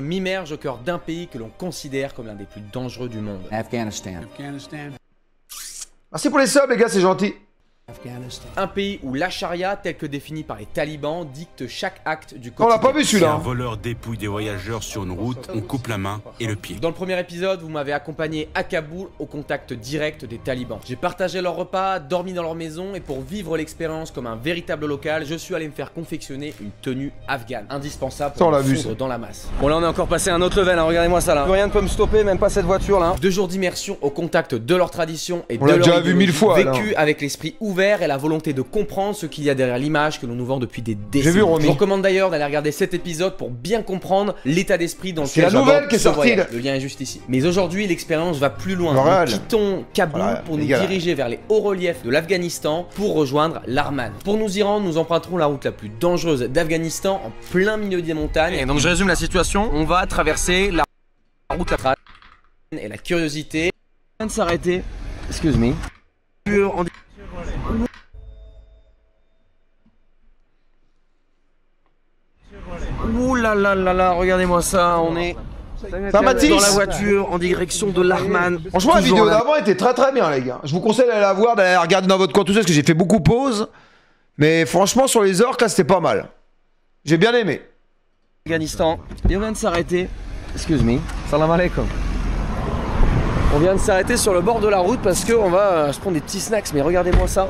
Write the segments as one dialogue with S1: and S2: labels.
S1: m'immerge au cœur d'un pays que l'on considère comme l'un des plus dangereux du monde.
S2: Afghanistan.
S3: Merci pour les subs les gars, c'est gentil.
S1: Un pays où la charia, telle que définie par les talibans, dicte chaque acte du
S3: On
S1: quotidien.
S3: l'a pas vu
S4: Si un
S3: celui-là.
S4: voleur dépouille des voyageurs sur une route, on coupe la main et le pied.
S1: Dans le premier épisode, vous m'avez accompagné à Kaboul au contact direct des talibans. J'ai partagé leur repas, dormi dans leur maison et pour vivre l'expérience comme un véritable local, je suis allé me faire confectionner une tenue afghane. Indispensable
S3: Ça, on
S1: pour
S3: l'a
S1: me
S3: vu,
S1: fondre
S3: ça.
S1: dans la masse.
S5: Bon là on est encore passé à un autre level, hein. Regardez-moi ça là. Plus rien ne peut me stopper, même pas cette voiture là.
S1: 2 jours d'immersion au contact de leur tradition et
S3: On
S1: de
S3: l'a
S1: leur
S3: déjà vu 1000
S1: idéologie,
S3: fois,
S1: vécu avec l'esprit ouvert et la volonté de comprendre ce qu'il y a derrière l'image que l'on nous vend depuis des décennies.
S3: vu, Romy.
S1: Je vous recommande d'ailleurs d'aller regarder cet épisode pour bien comprendre l'état d'esprit dans
S3: C'est
S1: lequel
S3: la nouvelle
S1: j'aborde
S3: qui est
S1: ce
S3: sortie,
S1: voyage.
S3: là.
S1: Le lien est juste ici. Mais aujourd'hui, l'expérience va plus loin.
S3: Moral.
S1: Nous quittons Kaboul
S3: Voilà,
S1: pour
S3: les
S1: nous
S3: gars, là.
S1: diriger vers les hauts reliefs de l'Afghanistan pour rejoindre l'Arman. Pour nous y rendre, nous emprunterons la route la plus dangereuse d'Afghanistan en plein milieu des montagnes.
S5: Et donc je résume la situation, on va traverser la route la
S1: Et la curiosité.
S5: de s'arrêter. Excuse me. Ouh là là là là, regardez-moi ça, on est
S3: Ça Mathis
S5: dans la voiture en direction de l'Arman.
S3: Franchement, la
S5: Toujours
S3: vidéo
S5: là.
S3: d'avant était très bien, les gars. Je vous conseille d'aller la voir, d'aller la regarder dans votre compte, tout ça, parce que j'ai fait beaucoup pause. Mais franchement, sur les orques, là, c'était pas mal. J'ai bien aimé.
S5: Afghanistan. Et on vient de s'arrêter. Excuse me. Salam alaikum. On vient de s'arrêter sur le bord de la route parce qu'on va se prendre des petits snacks. Mais regardez-moi ça.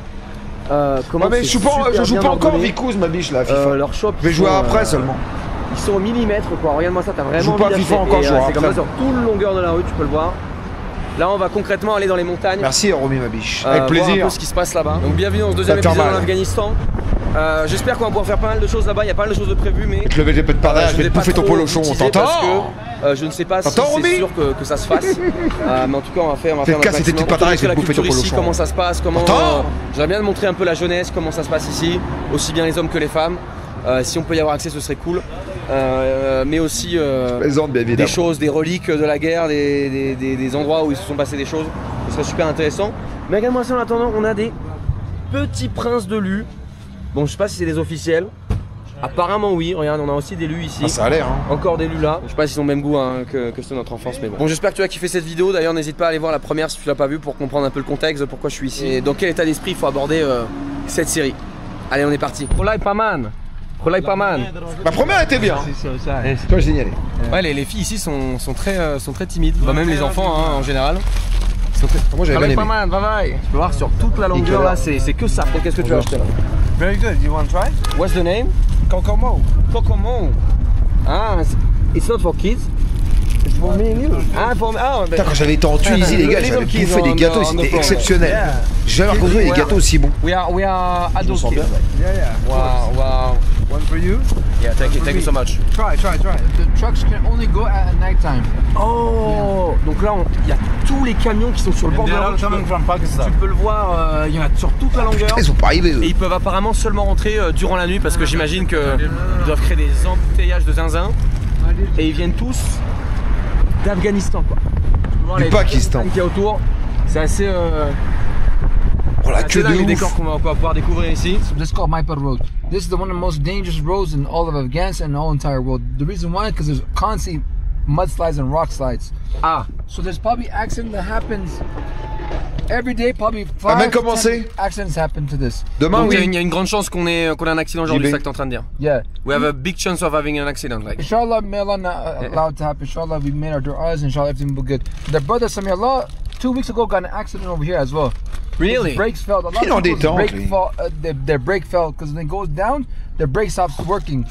S5: Comment
S3: Ouais, mais
S5: c'est
S3: je joue pas,
S5: super
S3: je joue
S5: bien
S3: pas encore
S5: ordonné.
S3: Vicous, ma biche, là, à FIFA.
S5: Leur shop.
S3: Je vais
S5: ils
S3: jouer
S5: sont,
S3: après seulement.
S5: Ils sont au millimètre quoi. Regarde-moi ça. T'as vraiment.
S3: Je joue pas
S5: envie
S3: à FIFA
S5: d'acheter.
S3: encore,
S5: Et,
S3: je jouerai
S5: c'est comme ça
S3: après.
S5: sur toute la longueur de la rue. Tu peux le voir. Là, on va concrètement aller dans les montagnes.
S3: Merci, Romy, ma biche. Avec
S5: Voir un
S3: plaisir.
S5: peu ce qui se passe là-bas. Donc bienvenue dans ce deuxième
S3: Ça va faire
S5: épisode en
S3: mal.
S5: Afghanistan. J'espère qu'on va pouvoir faire pas mal de choses là-bas. Il y a pas mal de choses de prévues, mais
S3: Je vais te parler, je vais te
S5: pas
S3: bouffer ton
S5: trop
S3: polochon,
S5: teaser
S3: t'entends?
S5: parce que je ne sais pas si
S3: T'entends, Romy
S5: c'est sûr que ça se fasse. Mais en tout cas, on va faire
S3: Fais
S5: notre
S3: casse tes petites
S5: maximum.
S3: patates, je vais
S5: la
S3: te bouffer
S5: culture
S3: ton
S5: ici,
S3: polochon.
S5: comment ça se passe, comment.
S3: T'entends?
S5: J'aimerais bien montrer un peu la jeunesse, comment ça se passe ici, aussi bien les hommes que les femmes. Si on peut y avoir accès, ce serait cool. Mais aussi
S3: Plaisante, bien
S5: des
S3: évidemment.
S5: choses, des reliques de la guerre, des endroits où il se sont passés des choses. Ce serait super intéressant. Mais regarde-moi ça en attendant, on a des petits princes de lus. Bon, je sais pas si c'est des officiels. Apparemment oui, regarde, on a aussi des lus ici.
S3: Ah, ça a l'air, hein.
S5: Encore des lus là. Je sais pas s'ils ont le même goût hein, que ceux de notre enfance, mais bon. Bon, j'espère que tu as kiffé cette vidéo. D'ailleurs, n'hésite pas à aller voir la première si tu l'as pas vue pour comprendre un peu le contexte, pourquoi je suis ici. Et dans quel état d'esprit il faut aborder cette série. Allez, on est parti. Rolai Paman. Rolai Paman.
S3: Ma première était bien. Toi, j'ai signalé.
S5: Ouais, les filles ici sont très timides. Bah, même les enfants hein, en général.
S3: Moi, j'avais bien
S5: Rolai
S3: aimé.
S5: Paman, bye bye. Tu peux voir sur toute la longueur là, c'est que ça. Qu'est-ce que tu as acheté là?
S2: Very good. You want to try?
S5: What's the name?
S2: Kokomo.
S5: Kokomo. Ah, it's not for kids.
S2: It's for me and you.
S5: Ah, for me. Ah,
S3: Putain, quand j'avais été en Tunisie, les gars,
S5: Little
S3: j'avais
S5: kids
S3: bouffé des
S5: on
S3: gâteaux,
S5: the
S3: c'était
S5: floor.
S3: exceptionnel.
S2: Yeah.
S3: J'ai jamais rencontré des gâteaux aussi bons.
S5: we are adult
S3: sens
S5: kids.
S3: bien.
S2: Yeah, yeah.
S5: Wow, wow.
S2: One for you.
S5: Yeah, thank you so much.
S2: Try. The trucks can only go at nighttime.
S5: Oh, donc là, il y a tous les camions qui sont sur le bord de la route.
S2: from Pakistan.
S5: Tu peux le voir, il y en a sur toute la longueur.
S3: Ils sont pas arrivés, eux.
S5: Et ils peuvent apparemment seulement rentrer durant la nuit parce que j'imagine qu'ils doivent créer des embouteillages de zinzin. Et ils viennent tous d'Afghanistan quoi. Tu peux voir
S3: Du
S5: les
S3: Pakistan.
S5: montagnes qu'il y a autour. C'est assez.
S3: Oh la queue de
S5: les
S3: ouf.
S5: décors qu'on va pouvoir découvrir ici.
S2: So this is called Maipar Road. This is one of the most dangerous roads in all of Afghanistan and the whole entire world. The reason why, because there's constant mudslides and rock slides.
S5: Ah,
S2: So there's probably accident that happens every day. Probably
S3: Ah,
S2: 5
S3: même
S2: to
S3: commencé.
S2: 10 accidents happen to this.
S3: Demain,
S5: donc il
S3: oui.
S5: y a une grande chance qu'on ait un accident aujourd'hui,
S3: JB.
S5: c'est ça que t'es en train de dire.
S2: Yeah.
S5: We have a big chance of having an accident, like.
S2: Inshallah, may Allah not allow it to happen. Inshallah, we made our du'as. Inshallah, everything will be good. The brother Sami Allah 2 weeks ago got in an accident over here as well.
S5: Really?
S2: His brakes failed. A lot
S3: Il en
S2: of people's
S3: détente,
S2: brake
S3: lui.
S2: fall, their brake fell because when it goes down, their brake stops working.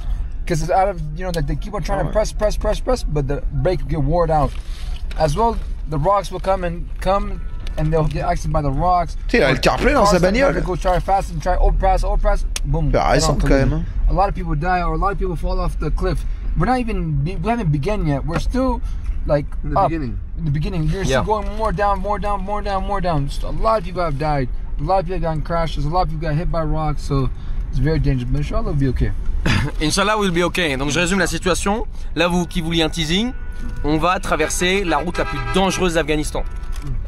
S2: Because it's out of, that they keep on trying to press, but the brake get worn out. As well, the rocks will come and they'll get accident by the rocks.
S3: Tu sais, il a le CarPlay dans sa
S2: They
S3: bagnole.
S2: go try fast and try overpass, boom.
S3: Bah, récent,
S2: head-on
S3: quand même,
S2: collision. A lot of people die or a lot of people fall off the cliff. We haven't begun yet. We're still like
S6: In the
S2: up.
S6: beginning.
S2: In the beginning, you're
S5: Yeah.
S2: still going more down. Just a lot of people have died. A lot of people have gotten crashes. A lot of people got hit by rocks. So it's very dangerous. But inshallah, it'll be okay.
S5: Inch'Allah will be okay. Donc je résume la situation. Là, qui vouliez un teasing, on va traverser la route la plus dangereuse d'Afghanistan.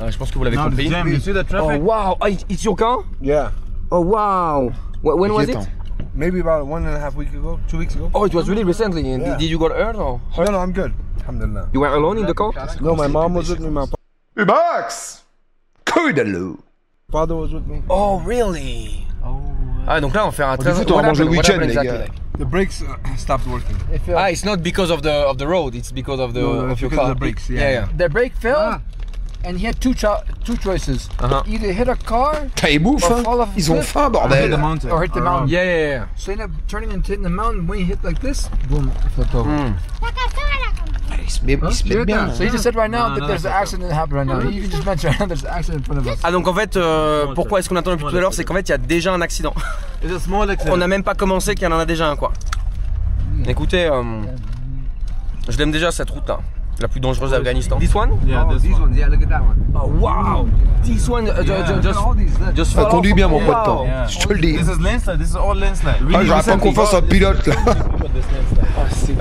S5: Je pense que vous l'avez compris.
S6: You see the
S5: Oh
S6: traffic?
S5: wow, it's your car?
S6: Yeah.
S5: Oh wow. When was it?
S3: Attends.
S6: Maybe about 1.5 weeks ago, 2 weeks ago.
S5: Oh, it was really recently.
S6: Yeah.
S5: Did you got hurt or?
S6: No, I'm good. Alhamdulillah.
S5: You were alone in the car?
S6: No, my mom was with me, my
S3: Et Max Coidalo.
S6: father was with me.
S5: Oh, really? Ah, donc là, on fait un
S3: Du coup, on mange le week-end, les gars.
S6: The brakes stopped working.
S5: Ah, it's not because of the road, it's because of the
S6: No,
S5: of your
S6: because
S5: car.
S6: of the brakes, yeah.
S2: The brake failed, and he had two choices: either hit a car
S3: Putain, ils bouffent,
S2: or
S3: hein.
S2: fall off a
S3: Ils ont
S2: cliff,
S3: faim, bordel.
S2: or hit the mountain.
S5: Yeah.
S2: So he ended up turning and hitting the mountain. When he hit like this, boom, flipped over.
S3: Ils se mettent bien.
S2: So he just said right now that there's an accident that happened right now. You can just mention right now there's an accident in front of us.
S5: Ah, donc en fait, pourquoi est-ce qu'on attend depuis tout à l'heure? C'est qu'en fait, il y a déjà un accident.
S6: It's a small accident.
S5: On n'a même pas commencé qu'il y en a déjà un, quoi. Écoutez, je l'aime déjà cette route là, la plus dangereuse d'Afghanistan. This one?
S6: Yeah, these ones. Yeah, look at that one.
S5: Oh wow! This one, just
S3: Ça
S5: follow.
S3: conduit bien, mon pote.
S5: Wow.
S3: Hein. Je te le dis.
S6: This is landslide. This is all landslide.
S3: Ah, j'aurais pas confiance en le pilote, là.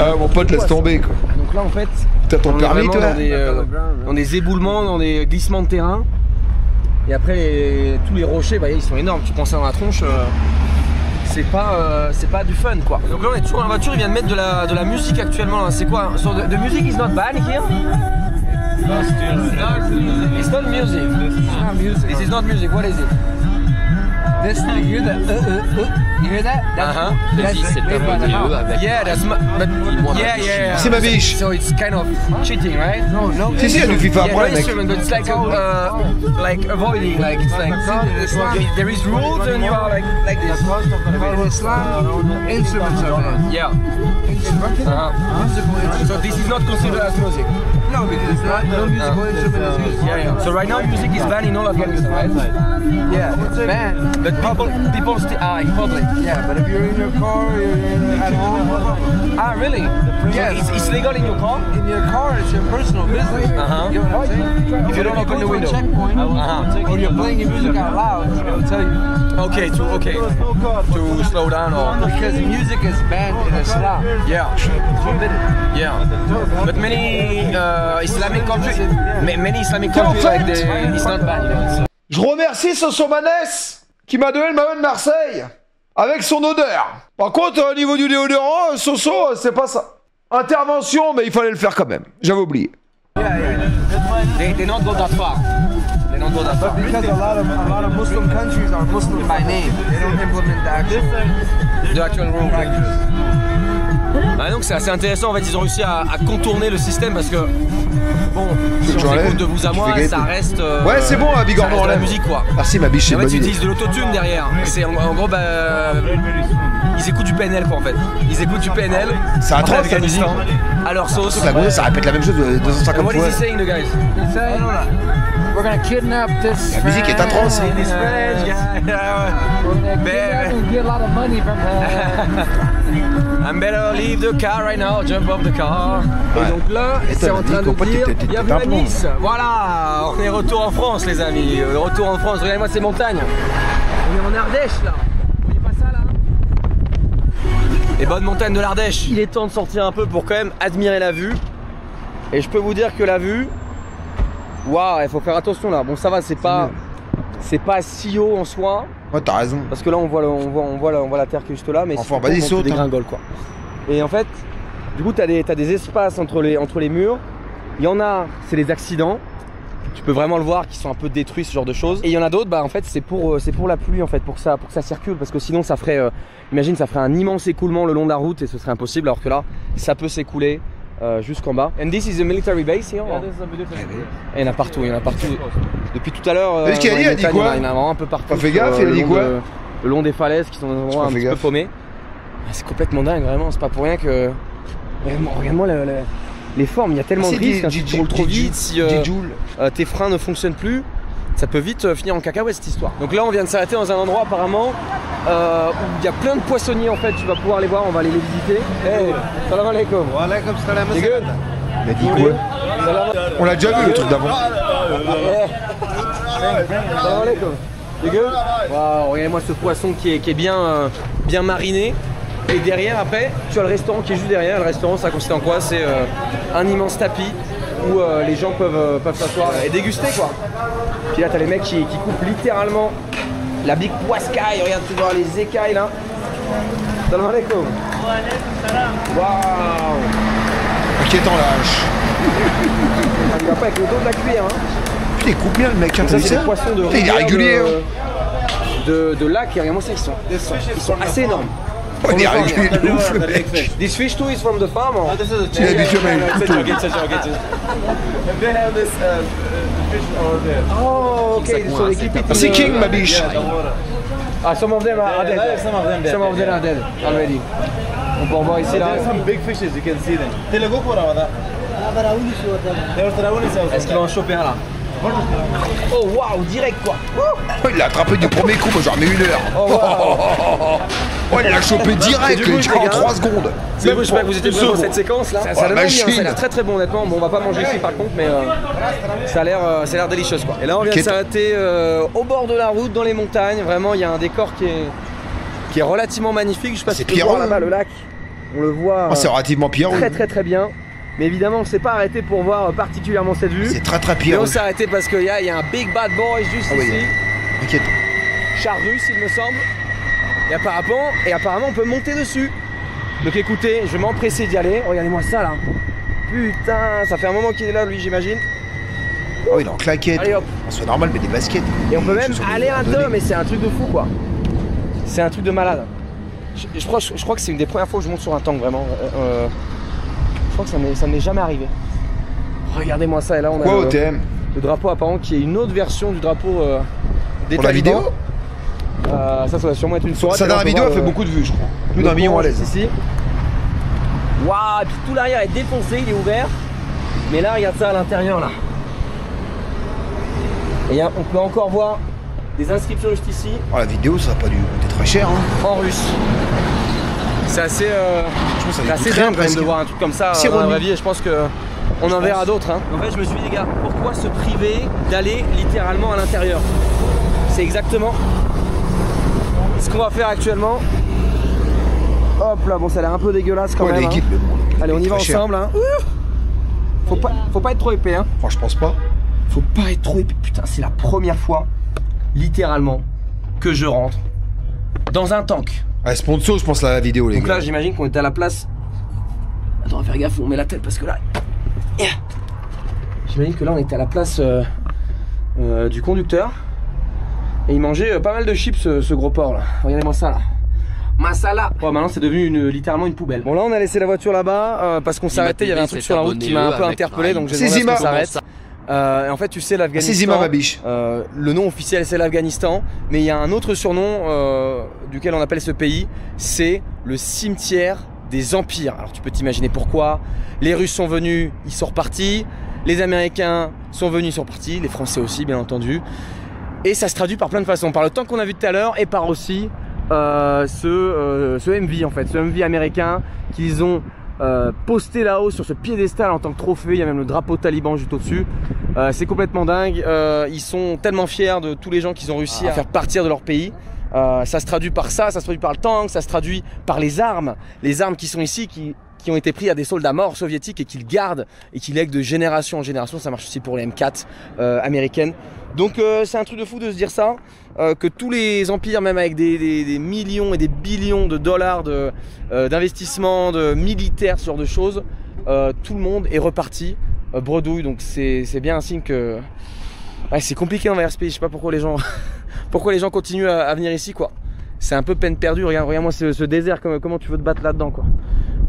S3: Ah, mon pote, laisse tomber, quoi.
S5: Donc là, en fait,
S3: T'as ton
S5: on est
S3: permis,
S5: vraiment
S3: toi
S5: dans des éboulements, dans des glissements de terrain. Et après, tous les rochers, bah, ils sont énormes. Tu prends ça dans la tronche, c'est pas du fun, quoi. Donc là, on est toujours dans la voiture. Il vient de mettre de la musique actuellement. C'est quoi? So the music is not bad here. It's not music. This is not music. What is it?
S2: This, you hear that? You hear that? That's made by the mouth.
S5: Yeah, that's but yeah.
S3: C'est ma biche.
S5: So it's kind of cheating, right?
S2: No.
S3: Si, si, il y a du FIFA
S5: Yeah,
S3: après,
S5: no
S3: mec.
S5: instrument, but it's like avoiding, like it's like there is rules and you are like this.
S2: In Islam, instruments are banned.
S5: Yeah.
S2: Musical instruments.
S5: So this is not considered as music.
S2: No, because it's not. No musical instrument is used.
S5: Yeah. So right now music is banned in all Afghanistan, right?
S2: Yeah, it's banned.
S5: But people still in public.
S2: Yeah, but if you're in your car, you're at home.
S5: Ah, really?
S2: Yeah,
S5: It's legal in your car?
S2: in your car, it's your personal business. You know what I'm saying?
S5: If you don't open the window.
S2: Checkpoint, or you're playing your music out loud, it'll tell you.
S5: Okay, to slow down or
S2: Because music is banned in Islam.
S5: yeah. But many Islamic countries, many Islamic countries like it's not bad. You know?
S3: Je remercie Sosomanes qui m'a donné le maillot de Marseille avec son odeur. Par contre, au niveau du déodorant, Soso, c'est pas ça. Intervention, mais il fallait le faire quand même. J'avais oublié.
S5: They don't go that far. They don't go that far.
S2: Because a lot of Muslim countries are Muslim by name. They don't implement the actual
S5: The actual rule. Ah, donc c'est assez intéressant, en fait ils ont réussi à contourner le système parce que bon, si on écoute de vous à moi, ça reste
S3: Ouais, c'est bon, à Bigorneau,
S5: ça reste de la
S3: on
S5: musique, quoi.
S3: Merci ma biche, c'est
S5: Et en
S3: une
S5: fait
S3: bonne
S5: ils
S3: idée.
S5: utilisent de l'autotune derrière. C'est en gros ils écoutent du PNL, quoi, en fait. Ils écoutent du PNL.
S3: C'est atroce,
S5: en Afghanistan, à leur sauce.
S3: La gonzesse, ça répète la même chose de 250
S5: And what
S3: fois.
S5: is he saying, the guys?
S2: He's saying, we're gonna kidnap this.
S3: La musique est atroce.
S2: We're gonna kidnap and get a lot of money from her.
S5: I'm better leave the car right now, jump off the car.
S3: Ouais.
S5: Et donc là, c'est en train de dire
S3: t'es
S5: bienvenue
S3: un
S5: à
S3: plomb.
S5: Nice. Voilà, on est retour en France, les amis. Retour en France, regardez-moi ces montagnes. On est en Ardèche là. Vous voyez pas ça là? Les bonnes montagnes de l'Ardèche. Il est temps de sortir un peu pour quand même admirer la vue. Et je peux vous dire que la vue, waouh, il faut faire attention là. Bon, ça va, c'est pas si haut en soi.
S3: Ouais, t'as raison.
S5: Parce que là on voit la terre qui est juste là, mais
S3: Enfin,
S5: surtout,
S3: vas-y,
S5: on
S3: saute,
S5: dégringole, quoi. Et en fait, du coup t'as des espaces entre les murs. Il y en a, c'est des accidents. Tu peux vraiment le voir, qui sont un peu détruits, ce genre de choses. Et il y en a d'autres, bah en fait c'est pour la pluie, en fait, pour que ça circule, parce que sinon ça ferait, imagine, ça ferait un immense écoulement le long de la route et ce serait impossible. Alors que là, ça peut s'écouler jusqu'en bas. And this is a military base here. Et il y en a partout, Depuis tout à l'heure,
S3: Est-ce qu'il a dit,
S5: dans les
S3: elle dit
S5: montagnes,
S3: quoi?
S5: il y en a vraiment un peu partout.
S3: T'as fait gaffe, il a dit quoi?
S5: Le long des falaises qui sont vraiment un petit peu paumées. Ah, c'est complètement dingue, vraiment. C'est pas pour rien que. Regarde-moi les formes. Il y a tellement de risques. Si tu roules trop vite, si tes freins ne fonctionnent plus, ça peut vite finir en cacahuète cette histoire. Donc là, on vient de s'arrêter dans un endroit apparemment où il y a plein de poissonniers, en fait. Tu vas pouvoir les voir. On va aller les visiter. Hey, salam alaikum.
S6: Wa alaikum salam.
S5: C'est good.
S3: Mais dis quoi? On l'a déjà vu le truc d'avant.
S5: Salam alaikum. C'est good. Waouh, regardez-moi ce poisson qui est bien mariné. Et derrière, après, tu as le restaurant qui est juste derrière. Le restaurant, ça consiste en quoi? C'est un immense tapis où les gens peuvent s'asseoir et déguster, quoi. Puis là, t'as les mecs qui coupent littéralement la big poiscaille. Regarde, tu vois les écailles là. Salam alaikum. Waouh.
S3: Inquiétant la hache.
S5: Il va pas avec le dos de la cuillère. Hein.
S3: Putain, il coupe bien le mec, hein, t'as
S5: Ça
S3: vu
S5: c'est
S3: ça?
S5: des poissons de
S3: Putain, il est
S5: rivière
S3: régulier.
S5: de lac et regarde-moi ça, ils sont assez énormes.
S3: Oh, il est régulier de ouf le mec.
S5: This fish too is from the farm or?
S3: Il est habitué à mettre le couteau.
S5: Oh, okay, so they keep it in
S3: C'est
S5: the-
S3: king ma biche.
S5: Ah, some of them are dead. Some of them are dead already. On peut en voir ici là.
S6: big fishes, you can see them.
S5: Est-ce qu'il va en choper un là? Oh waouh, direct quoi.
S3: Oh, il l'a attrapé du premier coup, moi j'en remets 1 heure.
S5: Oh wow.
S3: Oh, il l'a chopé direct,
S5: C'est du
S3: il
S5: rouge,
S3: en
S5: les gars.
S3: 3 secondes.
S5: C'est bon, j'espère que vous étiez prêts pour cette séquence là. Ça a l'air bien, ça a l'air très très bon honnêtement. Bon, on va pas manger ici par contre, mais ça a l'air délicieux quoi. Et là on vient de s'arrêter au bord de la route dans les montagnes. Vraiment, il y a un décor qui est relativement magnifique. Je sais pas si tu le vois là-bas le lac. On le voit.
S3: Oh, c'est relativement pierreux.
S5: Très bien. Mais évidemment, on s'est pas arrêté pour voir particulièrement cette vue.
S3: C'est très
S5: Mais
S3: pierreux.
S5: on s'est arrêté parce qu'il y a un big bad boy juste
S3: Ah oui,
S5: ici.
S3: Inquiète.
S5: Char russe, il me semble. Et apparemment, on peut monter dessus. Donc écoutez, je vais m'empresser d'y aller. Regardez-moi ça là. Putain, ça fait un moment qu'il est là, lui, j'imagine.
S3: Oh, il est en claquette.
S5: Allez hop.
S3: C'est normal, mais des baskets.
S5: Et on peut même
S3: Sur
S5: aller
S3: les
S5: à deux,
S3: randonnées.
S5: mais c'est un truc de fou quoi. C'est un truc de malade. Je crois que c'est une des premières fois où je monte sur un tank vraiment. Je crois que ça m'est jamais arrivé. Regardez-moi ça, et là on a
S3: Quoi, OTM?
S5: le drapeau apparemment qui est une autre version du drapeau des
S3: Pour la
S5: talibans.
S3: vidéo?
S5: Ça doit sûrement être une soirée.
S3: Ça dans la vidéo, elle fait beaucoup de vues, je crois. Plus d'un million à l'aise.
S5: Ici. Waouh, et puis tout l'arrière est défoncé, il est ouvert. Mais là, regarde ça à l'intérieur là. Et on peut encore voir des inscriptions juste ici
S3: Oh, la vidéo, ça va pas dû coûter très cher. Hein.
S5: en russe. C'est assez,
S3: Je pense que ça
S5: assez
S3: coûte rien
S5: dingue quand même
S3: presque.
S5: de voir un truc comme ça
S3: C'est
S5: dans la
S3: remis.
S5: vraie vie, et je pense qu'on en verra d'autres. Hein. En fait, je me suis dit, les gars, pourquoi se priver d'aller littéralement à l'intérieur? C'est exactement ce qu'on va faire actuellement. Hop là, bon, ça a l'air un peu dégueulasse quand
S3: Ouais,
S5: même.
S3: l'équipe,
S5: Hein.
S3: mais bon,
S5: Allez, on y va
S3: très cher.
S5: ensemble. Hein. Faut pas être trop épais. Hein.
S3: Enfin, je pense pas.
S5: Faut pas être trop épais. Putain, c'est la première fois, littéralement, que je rentre dans un tank.
S3: Ah, sponsor, je pense, la vidéo, les
S5: Donc
S3: gars.
S5: là, j'imagine qu'on était à la place. Attends, on va faire gaffe, on met la tête parce que là. J'imagine que là, on était à la place du conducteur. Et il mangeait pas mal de chips, ce gros porc là. Regardez-moi ça là. Masala. Ouais, maintenant c'est devenu littéralement une poubelle. Bon, là, on a laissé la voiture là-bas parce qu'on s'arrêtait. Il y avait un truc sur la route qui m'a un peu interpellé, donc j'ai demandé à ce qu'on s'arrête. Et en fait, tu sais,
S3: C'est
S5: l'Afghanistan.
S3: Zima, ma biche.
S5: Le nom officiel c'est l'Afghanistan, mais il y a un autre surnom duquel on appelle ce pays, c'est le cimetière des empires. Alors tu peux t'imaginer pourquoi. Les Russes sont venus, ils sont repartis. Les Américains sont venus, ils sont repartis. Les Français aussi, bien entendu. Et ça se traduit par plein de façons, par le tank qu'on a vu tout à l'heure et par aussi ce MV en fait, ce MV américain qu'ils ont posté là-haut sur ce piédestal en tant que trophée. Il y a même le drapeau taliban juste au-dessus. C'est complètement dingue. Ils sont tellement fiers de tous les gens qu'ils ont réussi à faire partir de leur pays. Ça se traduit par ça, ça se traduit par le tank, ça se traduit par les armes qui sont ici, qui ont été pris à des soldats morts soviétiques et qu'ils gardent et qu'ils lèguent de génération en génération. Ça marche aussi pour les M4 américaines. Donc c'est un truc de fou de se dire ça, que tous les empires, même avec des millions et des billions de dollars d'investissement, de militaires, ce genre de choses, tout le monde est reparti bredouille. Donc c'est bien un signe que ouais, c'est compliqué d'envers ce pays. Je sais pas pourquoi les gens pourquoi les gens continuent à venir ici quoi. C'est un peu peine perdue. Regarde-moi ce désert, comment tu veux te battre là-dedans quoi.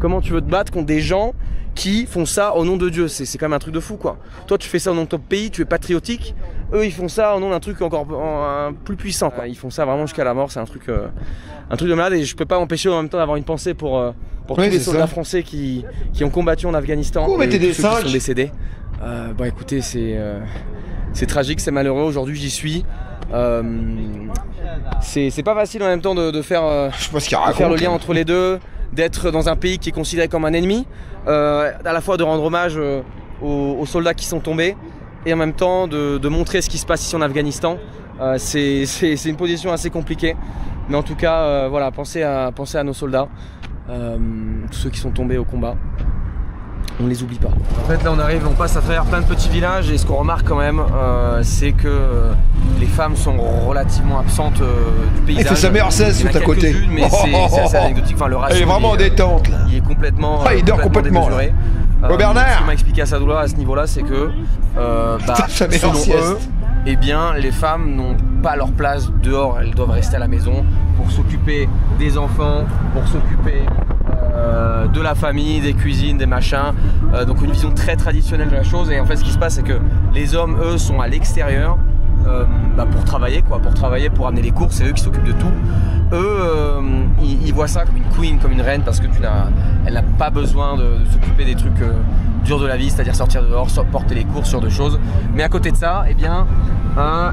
S5: Comment tu veux te battre contre des gens qui font ça au nom de Dieu? C'est quand même un truc de fou quoi. Toi tu fais ça au nom de ton pays, tu es patriotique. Eux ils font ça au nom d'un truc encore plus puissant quoi. Ils font ça vraiment jusqu'à la mort. C'est un truc de malade. Et je peux pas m'empêcher en même temps d'avoir une pensée pour tous les soldats français qui ont combattu en Afghanistan.
S3: Pourquoi mettez des
S5: tous ceux qui
S3: singes
S5: sont décédés. Bah écoutez, c'est tragique, c'est malheureux. Aujourd'hui j'y suis. C'est pas facile en même temps de faire,
S3: Je sais pas ce qu'il
S5: de
S3: raconte.
S5: faire le lien entre les deux, d'être dans un pays qui est considéré comme un ennemi, à la fois de rendre hommage aux soldats qui sont tombés et en même temps de montrer ce qui se passe ici en Afghanistan. C'est une position assez compliquée, mais en tout cas pensez à nos soldats, tous ceux qui sont tombés au combat. on les oublie pas. En fait là on arrive, on passe à travers plein de petits villages et ce qu'on remarque quand même c'est que les femmes sont relativement absentes du paysage.
S3: C'est sa meilleure 16 tout à côté.
S5: Mais c'est assez anecdotique, enfin le ratio
S3: elle est vraiment en détente là.
S5: Il est complètement,
S3: il dort complètement
S5: démesuré.
S3: Bernard.
S5: Ce qui m'a expliqué à Sadoula à ce niveau là c'est que selon eux, eh bien les femmes n'ont pas leur place dehors, elles doivent rester à la maison pour s'occuper des enfants, pour s'occuper de la famille, des cuisines, des machins, donc une vision très traditionnelle de la chose. Et en fait ce qui se passe c'est que les hommes eux sont à l'extérieur pour travailler quoi, pour amener les courses, c'est eux qui s'occupent de tout. Eux ils voient ça comme une queen, comme une reine, parce que elle n'a pas besoin de s'occuper des trucs durs de la vie, c'est-à-dire sortir dehors, porter les courses, sur de choses. Mais à côté de ça, eh bien,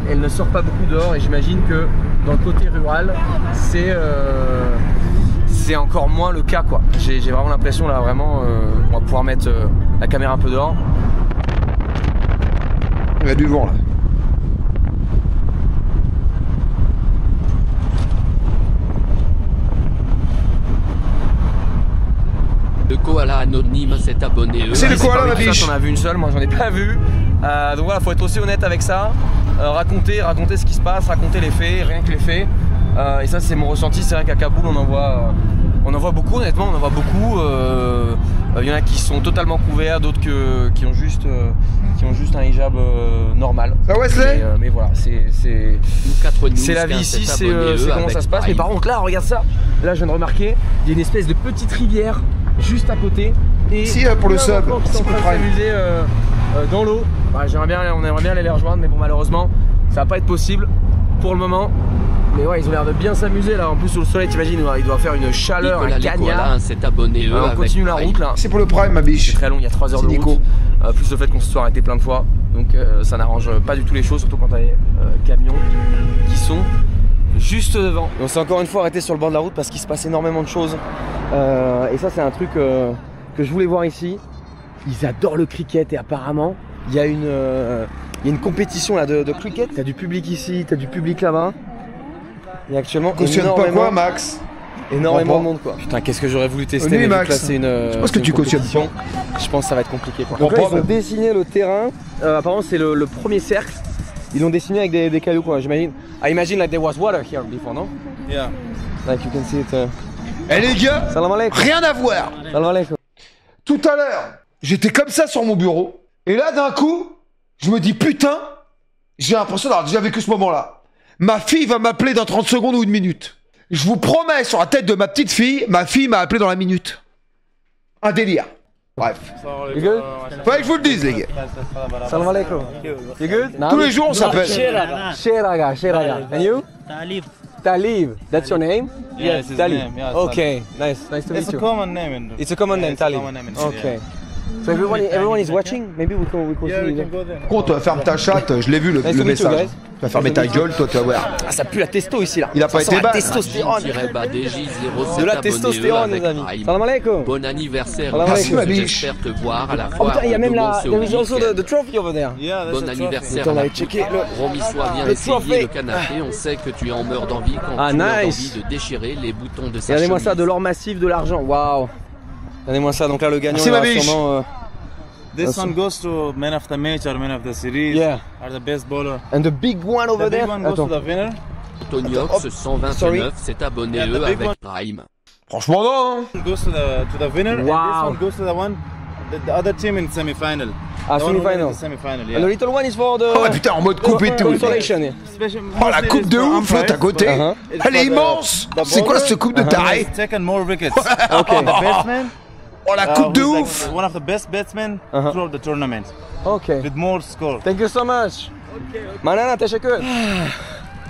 S5: elle ne sort pas beaucoup dehors, et j'imagine que dans le côté rural, c'est encore moins le cas quoi. J'ai vraiment l'impression là, vraiment, on va pouvoir mettre la caméra un peu dehors.
S3: Il y a du vent là.
S7: Le koala anonyme s'est abonné.
S3: C'est le koala ma biche.
S5: On a vu une seule, moi j'en ai pas vu. Donc voilà, faut être aussi honnête avec ça. Raconter ce qui se passe, raconter les faits, rien que les faits. Et ça c'est mon ressenti, c'est vrai qu'à Kaboul on en voit beaucoup, honnêtement on en voit beaucoup. Il y en a qui sont totalement couverts, d'autres qui ont juste un hijab normal.
S3: Ça Wesley.
S5: Mais voilà, c'est la vie ici, c'est comment ça se passe. Mais par contre là, regarde ça. Là je viens de remarquer, il y a une espèce de petite rivière juste à côté. Et
S3: si pour le sub,
S5: qui sont en train de s'amuser dans l'eau. On aimerait bien aller les rejoindre, mais bon malheureusement ça va pas être possible pour le moment. Mais ouais, ils ont l'air de bien s'amuser là. En plus, sous le soleil, t'imagines, il doit faire une chaleur, un cagnard. On continue la route là.
S3: C'est pour le Prime, ma biche.
S5: C'est très long, il y a 3 heures de route. Plus le fait qu'on se soit arrêté plein de fois. Donc ça n'arrange pas du tout les choses, surtout quand t'as les camions qui sont juste devant. Et on s'est encore une fois arrêté sur le bord de la route parce qu'il se passe énormément de choses. Et ça, c'est un truc que je voulais voir ici. Ils adorent le cricket et apparemment, il y a une compétition là de cricket. T'as du public ici, t'as du public là-bas. Il y a actuellement
S3: énormément, Max.
S5: Énormément de monde quoi. Putain, qu'est-ce que j'aurais voulu tester, mais
S3: Max.
S5: là c'est
S3: je pense que tu cautionnes pas.
S5: Je pense que ça va être compliqué quoi. Donc là, ils ont dessiné le terrain. Apparemment c'est le premier cercle. Ils l'ont dessiné avec des cailloux quoi, j'imagine. I imagine like there was water here before, no?
S6: Yeah.
S5: Like you can see it.
S3: Eh les gars,
S5: Salam alaikum.
S3: rien à voir.
S5: Salam alaikum.
S3: Tout à l'heure, j'étais comme ça sur mon bureau. Et là d'un coup, je me dis putain, j'ai l'impression d'avoir déjà vécu ce moment-là. Ma fille va m'appeler dans 30 secondes ou une minute. Je vous promets, sur la tête de ma petite fille, ma fille m'a appelé dans la minute. Un délire. Bref.
S5: You good?
S3: Fallait que je vous le dise, les gars.
S5: Salam alaikum. You good?
S3: Tous les jours, on s'appelle.
S5: Sheraga. And you? Talib. That's your name?
S6: Yes, it's
S5: Talib.
S6: name, yes,
S5: Okay, nice to meet
S6: It's a
S5: you.
S6: common name.
S5: It's a common name, Talib. Okay. So everyone is watching? Maybe we can
S6: Yeah,
S5: see
S6: we
S5: it.
S6: can go there.
S3: Contre, ferme ta chatte, je l'ai vu le
S5: Nice to meet you,
S3: message.
S5: guys.
S3: Tu vas fermer ta gueule, toi, tu vas voir.
S5: Ah, ça pue la testo ici là.
S3: Il a pas
S5: Ça
S3: été
S5: sent la
S3: bas.
S5: testostérone.
S7: De
S5: De la testostérone, les amis. Salam alaikum.
S7: Bon anniversaire.
S5: Salam
S3: alaikum. ma biche.
S7: J'espère te voir à la
S5: Oh
S7: fois.
S5: putain, il y a même la. There is also
S7: week-end.
S5: the trophy over there.
S6: Yeah, that's
S7: Bon
S6: a trophy.
S7: anniversaire.
S5: Attends, on va aller checker le.
S7: Romissois vient
S5: Le
S7: essayer
S5: trophée.
S7: le canapé. On sait que tu en meurs d'envie quand
S5: Ah,
S7: tu as
S5: nice.
S7: envie de déchirer les boutons de sa
S5: Regardez-moi
S7: chemise.
S5: ça, de l'or massif, de l'argent. Waouh. Regardez-moi ça. Donc là, le gagnant,
S3: C'est
S5: il
S3: ma
S5: aura
S3: biche.
S5: sûrement.
S6: This one goes to Man of the Match or Man of the Series.
S5: Yeah.
S6: Are the best bowler.
S5: And the big one over
S6: The
S5: there.
S6: big one goes to
S5: Attends.
S6: the winner.
S7: Toniox
S5: sorry.
S7: 129 s'est abonné
S6: Yeah, the
S7: eux
S6: big
S7: avec
S6: one.
S7: Prime.
S3: Franchement, non. Hein.
S6: Goes to the winner.
S5: Wow.
S6: And this one goes to the one. The other team in semi-final.
S5: Ah,
S6: The one who
S5: semi-final.
S6: wins the semi-final.
S5: And
S6: Yeah.
S5: the little one is for the.
S3: Oh putain, en mode coupe et tout.
S5: Consolation. Yeah.
S3: Oh la coupe de ouf, l'autre à côté.
S5: Uh-huh.
S3: Elle est immense. C'est quoi cette coupe de taré?
S6: Taken more wickets.
S5: Okay.
S6: The batsman.
S3: Oh la coupe de
S6: who's like
S3: ouf.
S6: one of the best batsmen
S5: Uh-huh.
S6: throughout the tournament
S5: Okay.
S6: with more score.
S5: Thank you so much. Manana, teşekkür.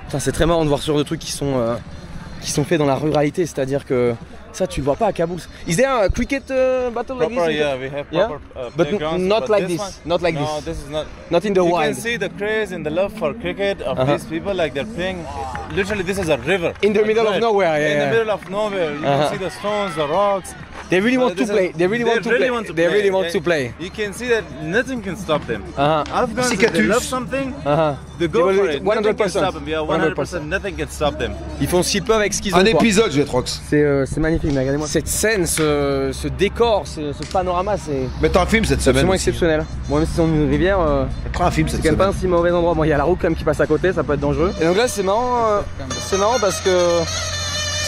S5: Putain, c'est très marrant de voir ce genre de trucs qui sont faits dans la ruralité, c'est-à-dire que ça tu le vois pas à Kaboul. Is there a cricket battle like
S6: Proper,
S5: this?
S6: yeah, we have
S5: Yeah?
S6: proper
S5: But
S6: playgrounds,
S5: not like
S6: this
S5: this,
S6: one-
S5: not like
S6: no,
S5: this.
S6: this is not.
S5: Not in the
S6: You
S5: wild.
S6: can see the craze and the love for cricket of
S5: Uh-huh.
S6: these people, like they're playing. Literally, this is a river.
S5: In the middle of
S6: Right.
S5: nowhere, yeah,
S6: In
S5: yeah.
S6: the middle of nowhere, you
S5: Uh-huh.
S6: can see the stones, the rocks.
S5: They really want to
S6: This is-
S5: play. They really want to play. They really want to play.
S6: You can see that nothing can stop them.
S5: Uh-huh.
S6: Afghans, if they
S3: Cicatrice.
S6: love something,
S5: Uh-huh.
S6: they go
S5: They will
S6: for
S5: do
S6: it.
S5: it
S6: Nothing can
S5: 100%.
S6: stop them. Yeah, 100%. Nothing can stop them.
S5: Ils font ce qu'ils peuvent avec ce qu'ils ont.
S3: Un
S5: quoi.
S3: épisode, Jetrox.
S5: C'est magnifique, mais regardez-moi. Cette scène, ce décor, ce panorama, c'est
S3: Mets un film cette semaine.
S5: absolument
S3: aussi.
S5: exceptionnel. Bon, même si c'est une rivière,
S3: Prends un film
S5: c'est
S3: cette
S5: quand même pas
S3: semaine.
S5: un si mauvais endroit. Bon, il y a la route quand même qui passe à côté, ça peut être dangereux. Et donc là, c'est marrant parce que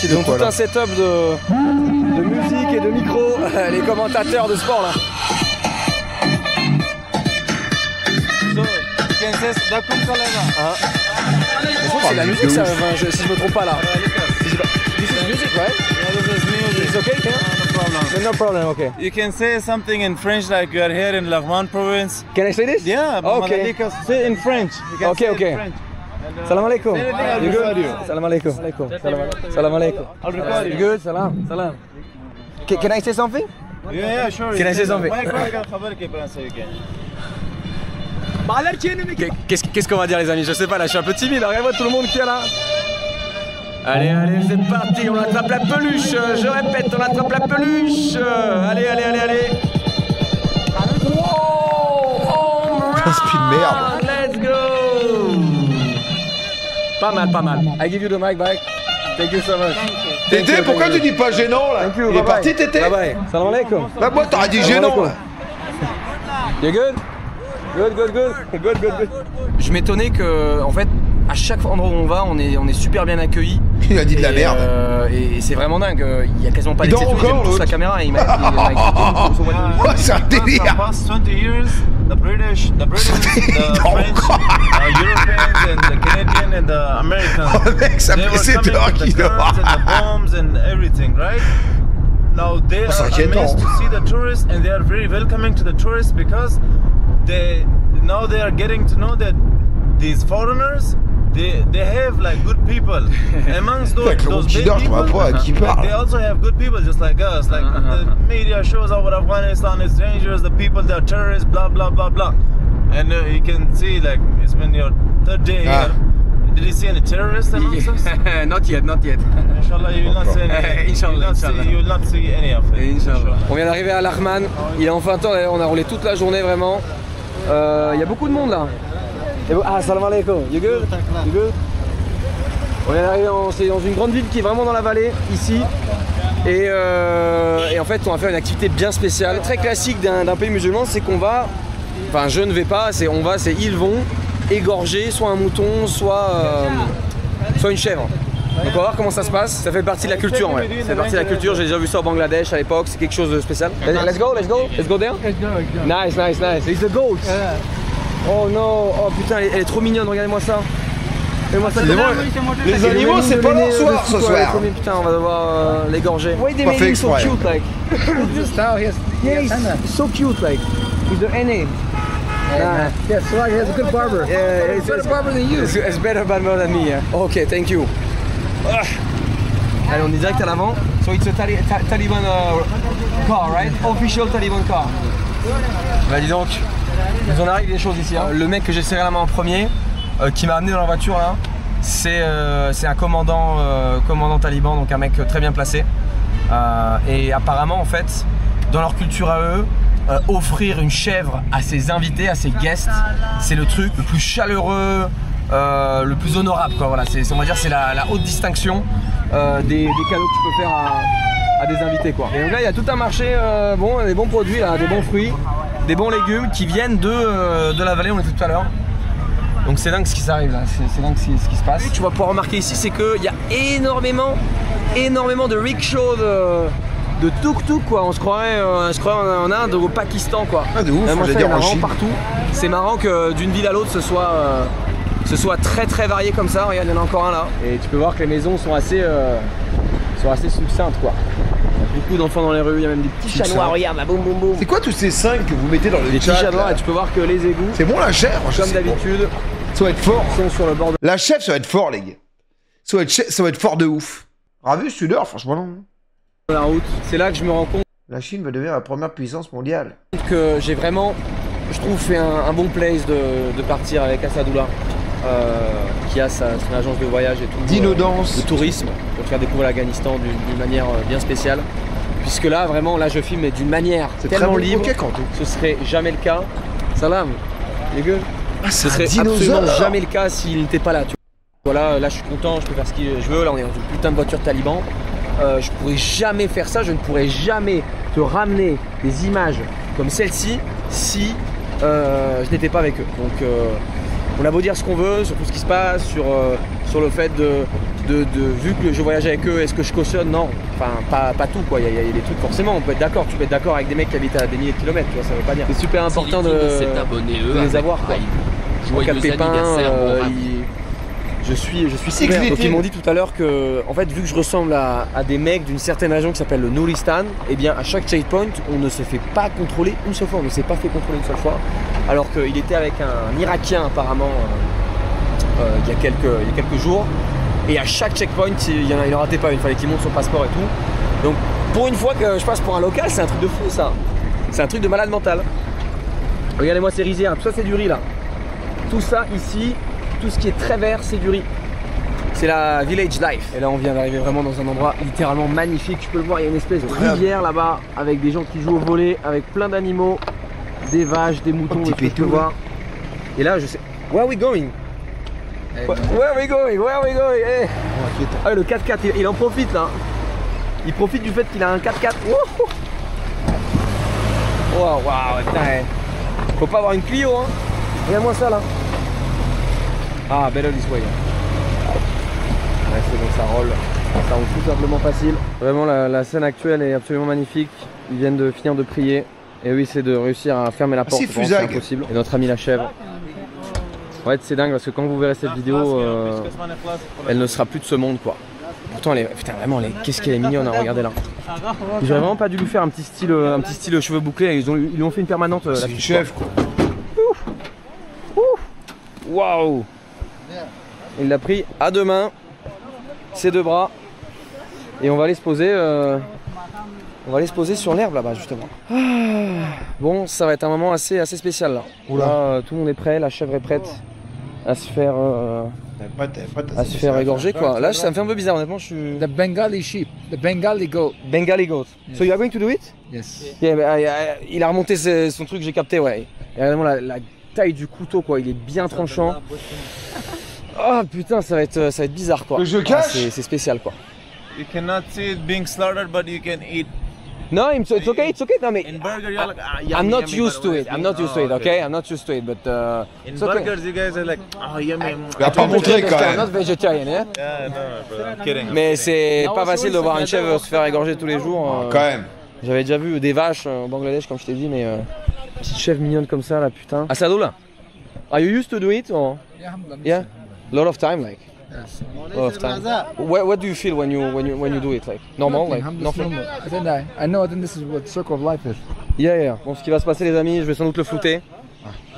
S5: ils ont tout un setup de musique et de micro, les commentateurs de sport là.
S6: So, you can say, Dakum Kalena.
S5: Je crois que c'est la musique, ça, enfin, si je me trompe pas là. This is music, right?
S6: Yeah, this is music.
S5: It's okay?
S6: No problem.
S5: No problem, okay.
S6: You can say something in French like you are here in Laghman province.
S5: Can I say this?
S6: Yeah,
S5: Okay.
S6: say in French. You can
S5: Okay,
S6: say
S5: okay.
S6: in French.
S5: Salam alaikum.
S6: Anything, I'll
S5: You
S6: record
S5: good?
S6: you.
S5: Salam alaikum. Salam alaikum.
S6: I'll record
S5: You
S6: you.
S5: good? Salam. Salam. Can I say something?
S6: Yeah, sure.
S5: Can I say something? Qu'est-ce qu'on va dire les amis? Je sais pas là, je suis un peu timide, regardez-moi tout le monde qui est là. Allez, allez, c'est parti, on attrape la peluche, je répète, on attrape la peluche. Allez, allez, allez, allez. Wow,
S3: Speed merde.
S5: let's go. Pas mal, pas mal. I give you the mic back. Thank you so much.
S3: Tété, pourquoi tu dis pas gênant là?
S5: Thank you,
S3: Il est
S5: bye
S3: parti,
S5: bye.
S3: Tété?
S5: Bye bye. Salam alaikum.
S3: Bah, moi, t'aurais dit
S5: Salam
S3: gênant
S5: alaikum.
S3: là.
S5: You good? Good, good, good. Good, good, good. Je m'étonnais que, en fait, à chaque endroit où on va, on est super bien accueillis.
S3: Il a dit de la merde.
S5: Et c'est vraiment dingue. Il y a quasiment pas
S3: Il dort
S5: d'exception. Ils
S3: encore,
S5: aiment tous
S3: l'autre.
S5: la caméra. Et il m'a expliqué son voiture.
S3: Oh, c'est un
S6: For the
S3: délire.
S6: past 20 years, the British, the
S3: dort
S6: French,
S3: encore.
S6: Europeans, and the Canadian and the Americans.
S3: Oh, mec, ça
S6: They
S3: me
S6: were
S3: c'est
S6: coming
S3: dehors
S6: with the
S3: qu'il
S6: guns
S3: dort.
S6: and the bombs and everything, right? Now they
S3: c'est
S6: are
S3: inquiétant.
S6: amazed to see the tourists, and they are very welcoming to the tourists because they are getting to know that these foreigners they have like good people amongst those
S3: Avec le
S6: those
S3: qui
S6: big
S3: dort, je vois
S6: people.
S3: pas à qui
S6: They
S3: parle.
S6: also have good people just like us. Like the media shows over Afghanistan is dangerous. The people they are terrorists. Blah blah blah blah. And you can see like it's been your third day
S3: Ah.
S6: here. Did you see any terrorists amongst us?
S5: Not yet, not yet.
S6: Inshallah, you will not see any.
S5: Inshallah, inshallah.
S6: You will not see any of it.
S5: Inch'Allah. On vient d'arriver à Laghman. Il est enfin temps d'ailleurs. On a roulé toute la journée vraiment. Il y a beaucoup de monde là. Ah, salam alaikum. You good? You good? On vient d'arriver c'est dans une grande ville qui est vraiment dans la vallée, ici. Et en fait, on va faire une activité bien spéciale. Très classique d'un pays musulman, c'est qu'on va. Enfin, je ne vais pas, c'est ils vont égorger soit un mouton, soit une chèvre. Donc on va voir comment ça se passe. Ça fait partie de la culture en vrai. C'est partie de la culture. J'ai déjà vu ça au Bangladesh à l'époque. C'est quelque chose de spécial. Let's go there. Nice, nice, nice. It's the goat. Oh non, oh putain, elle est trop mignonne. Regardez-moi ça.
S3: Les animaux, c'est pas leur soir ce soir.
S5: Putain, on va devoir l'égorger. Why they
S3: Pas
S5: made
S3: fait
S5: him so
S3: exprès.
S5: cute like? Yeah, he's so cute like. With the NA.
S2: Yes, so he has a good barber.
S5: Yeah,
S2: He's a better barber than you.
S5: It's better barber than me. Yeah. Okay, thank you. Allez, on est direct à l'avant. So it's a Taliban car, right? Official Taliban car. Bah dis donc, il nous en arrive des choses ici. Hein. Le mec que j'ai serré la main en premier, qui m'a amené dans la voiture là, c'est un commandant taliban, donc un mec très bien placé. Et apparemment en fait, dans leur culture à eux, offrir une chèvre à ses invités, à ses guests, c'est le truc le plus chaleureux, le plus honorable quoi. Voilà, on va dire c'est la haute distinction des cadeaux que tu peux faire à des invités quoi. Et donc là il y a tout un marché, des bons produits là, des bons fruits, des bons légumes qui viennent de la vallée, on était tout à l'heure. Donc c'est dingue ce qui s'arrive là, c'est dingue ce qui se passe. Tu vas pouvoir remarquer ici, c'est qu'il y a énormément de rickshaws, de tuk-tuk quoi. On se croirait en Inde ou au Pakistan quoi.
S3: Ah de ouf,
S5: Vraiment,
S3: j'allais
S5: ça, il y
S3: dire
S5: en a
S3: en
S5: vraiment
S3: Chine.
S5: partout. C'est marrant que d'une ville à l'autre ce soit très très varié comme ça. Regarde, il y en a encore un là. Et tu peux voir que les maisons sont assez succinctes quoi. Il y a beaucoup d'enfants dans les rues, il y a même des petits chats noirs, regarde là, boum boum boum.
S3: C'est quoi tous ces 5 que vous mettez dans le
S5: Des petits
S3: chat
S5: chats noirs
S3: là
S5: et tu peux voir que les égouts,
S3: C'est bon la chèvre, je
S5: comme
S3: sais pas.
S5: d'habitude,
S3: Ça va être fort.
S5: sont sur le bord de
S3: La chèvre, ça va être fort, les gars. Ça va être fort de ouf. Ravu, Sudor, franchement, non.
S5: la route. C'est là que je me rends compte
S3: La Chine va devenir la première puissance mondiale.
S5: que j'ai vraiment, je trouve, fait un bon place de partir avec Assadoullah, qui a son agence de voyage et tout.
S3: Dino Danse.
S5: de tourisme, pour te faire découvrir l'Afghanistan d'une manière bien spéciale. Puisque là, vraiment, là, je filme mais d'une manière tellement libre. Ce serait jamais le cas. Salam, les gueules. Ce serait absolument jamais le cas s'il n'était pas là. Tu vois. Voilà, là, je suis content, je peux faire ce que je veux. Là, on est dans une putain de voiture taliban. Je pourrais jamais faire ça. Je ne pourrais jamais te ramener des images comme celle-ci si je n'étais pas avec eux. Donc, on a beau dire ce qu'on veut sur tout ce qui se passe, sur le fait vu que je voyage avec eux, est-ce que je cautionne? Non, enfin pas tout quoi, il y a des trucs forcément, on peut être d'accord, tu peux être d'accord avec des mecs qui habitent à des milliers de kilomètres, tu vois, ça veut pas dire. C'est super important de les avoir quoi.
S7: Joyeux anniversaire,
S5: je suis couvert. Donc ils m'ont dit tout à l'heure que, en fait, vu que je ressemble à des mecs d'une certaine région qui s'appelle le Nouristan, et bien à chaque checkpoint, on ne se fait pas contrôler une seule fois, on ne s'est pas fait contrôler une seule fois, alors qu'il était avec un Irakien apparemment il y a quelques jours, et à chaque checkpoint, il n'en ratait pas une, il fallait qu'il montre son passeport et tout. Donc pour une fois que je passe pour un local, c'est un truc de fou ça, c'est un truc de malade mental. Regardez-moi ces rizières, tout ça c'est du riz là, tout ça ici. Tout ce qui est très vert, c'est du riz. C'est la village life. Et là, on vient d'arriver vraiment dans un endroit littéralement magnifique. Tu peux le voir, il y a une espèce de rivière là-bas avec des gens qui jouent au volley, avec plein d'animaux, des vaches, des moutons, de tout ce que tu peux voir. Et là, je sais. Where are we going? Where are we going? Where are we going? Hey. Ah, le 4x4, il en profite là. Il profite du fait qu'il a un 4x4. Waouh, putain. Faut pas avoir une Clio, hein. Regarde-moi ça là. Ah, better this way. Ouais, c'est bon, ça roule. Ça roule tout simplement facile. Vraiment, la scène actuelle est absolument magnifique. Ils viennent de finir de prier. Et oui, c'est de réussir à fermer la porte. C'est impossible. Et notre ami la chèvre. Ouais, c'est dingue parce que quand vous verrez cette vidéo, elle ne sera plus de ce monde, quoi. Pourtant, elle est, putain, vraiment, qu'est-ce qu'elle est mignonne, hein, regardez là. J'aurais vraiment pas dû lui faire un petit style cheveux bouclés. Ils lui ont fait une permanente.
S3: C'est une chèvre, quoi.
S5: Waouh! Il l'a pris à deux mains, ses deux bras, et on va aller se poser, sur l'herbe là-bas justement. Bon, ça va être un moment assez spécial là. Là, tout le monde est prêt, la chèvre est prête à se faire égorger quoi. Là, ça me fait un peu bizarre honnêtement. Je suis.
S2: The Bengali sheep, the Bengali goat.
S5: Bengali goat. Yes. So you are going to do it?
S2: Yes.
S5: Yeah, il a remonté son truc, j'ai capté, ouais. Et vraiment la taille du couteau quoi, il est bien tranchant. Oh putain, ça va être bizarre quoi.
S3: Je cache.
S5: C'est spécial quoi.
S6: You cannot see it being slaughtered, but you can eat.
S5: No, it's okay, it's okay. No, mais
S6: in burger, you're like,
S5: I'm not used to it. I'm not used to it, okay? I'm not used to it, but
S6: in burgers, you guys are like, oh yummy.
S3: Il a pas montré quand même.
S5: I'm not vegetarian, yeah?
S6: Yeah, no, bro, I'm kidding.
S5: Mais c'est pas facile de voir une chèvre se faire égorger tous les jours.
S3: Quand même.
S5: J'avais déjà vu des vaches au Bangladesh, comme je t'ai dit, mais petite chèvre mignonne comme ça, là, putain. Asadoula, are you used to do it or? Yeah. A lot of time, like.
S2: Yes.
S5: A lot of time. What do you feel when you do it, like? Normal, like nothing.
S2: I know. I think this is what circle of life is.
S5: Yeah. Bon, ce qui va se passer, les amis, je vais sans doute le flouter.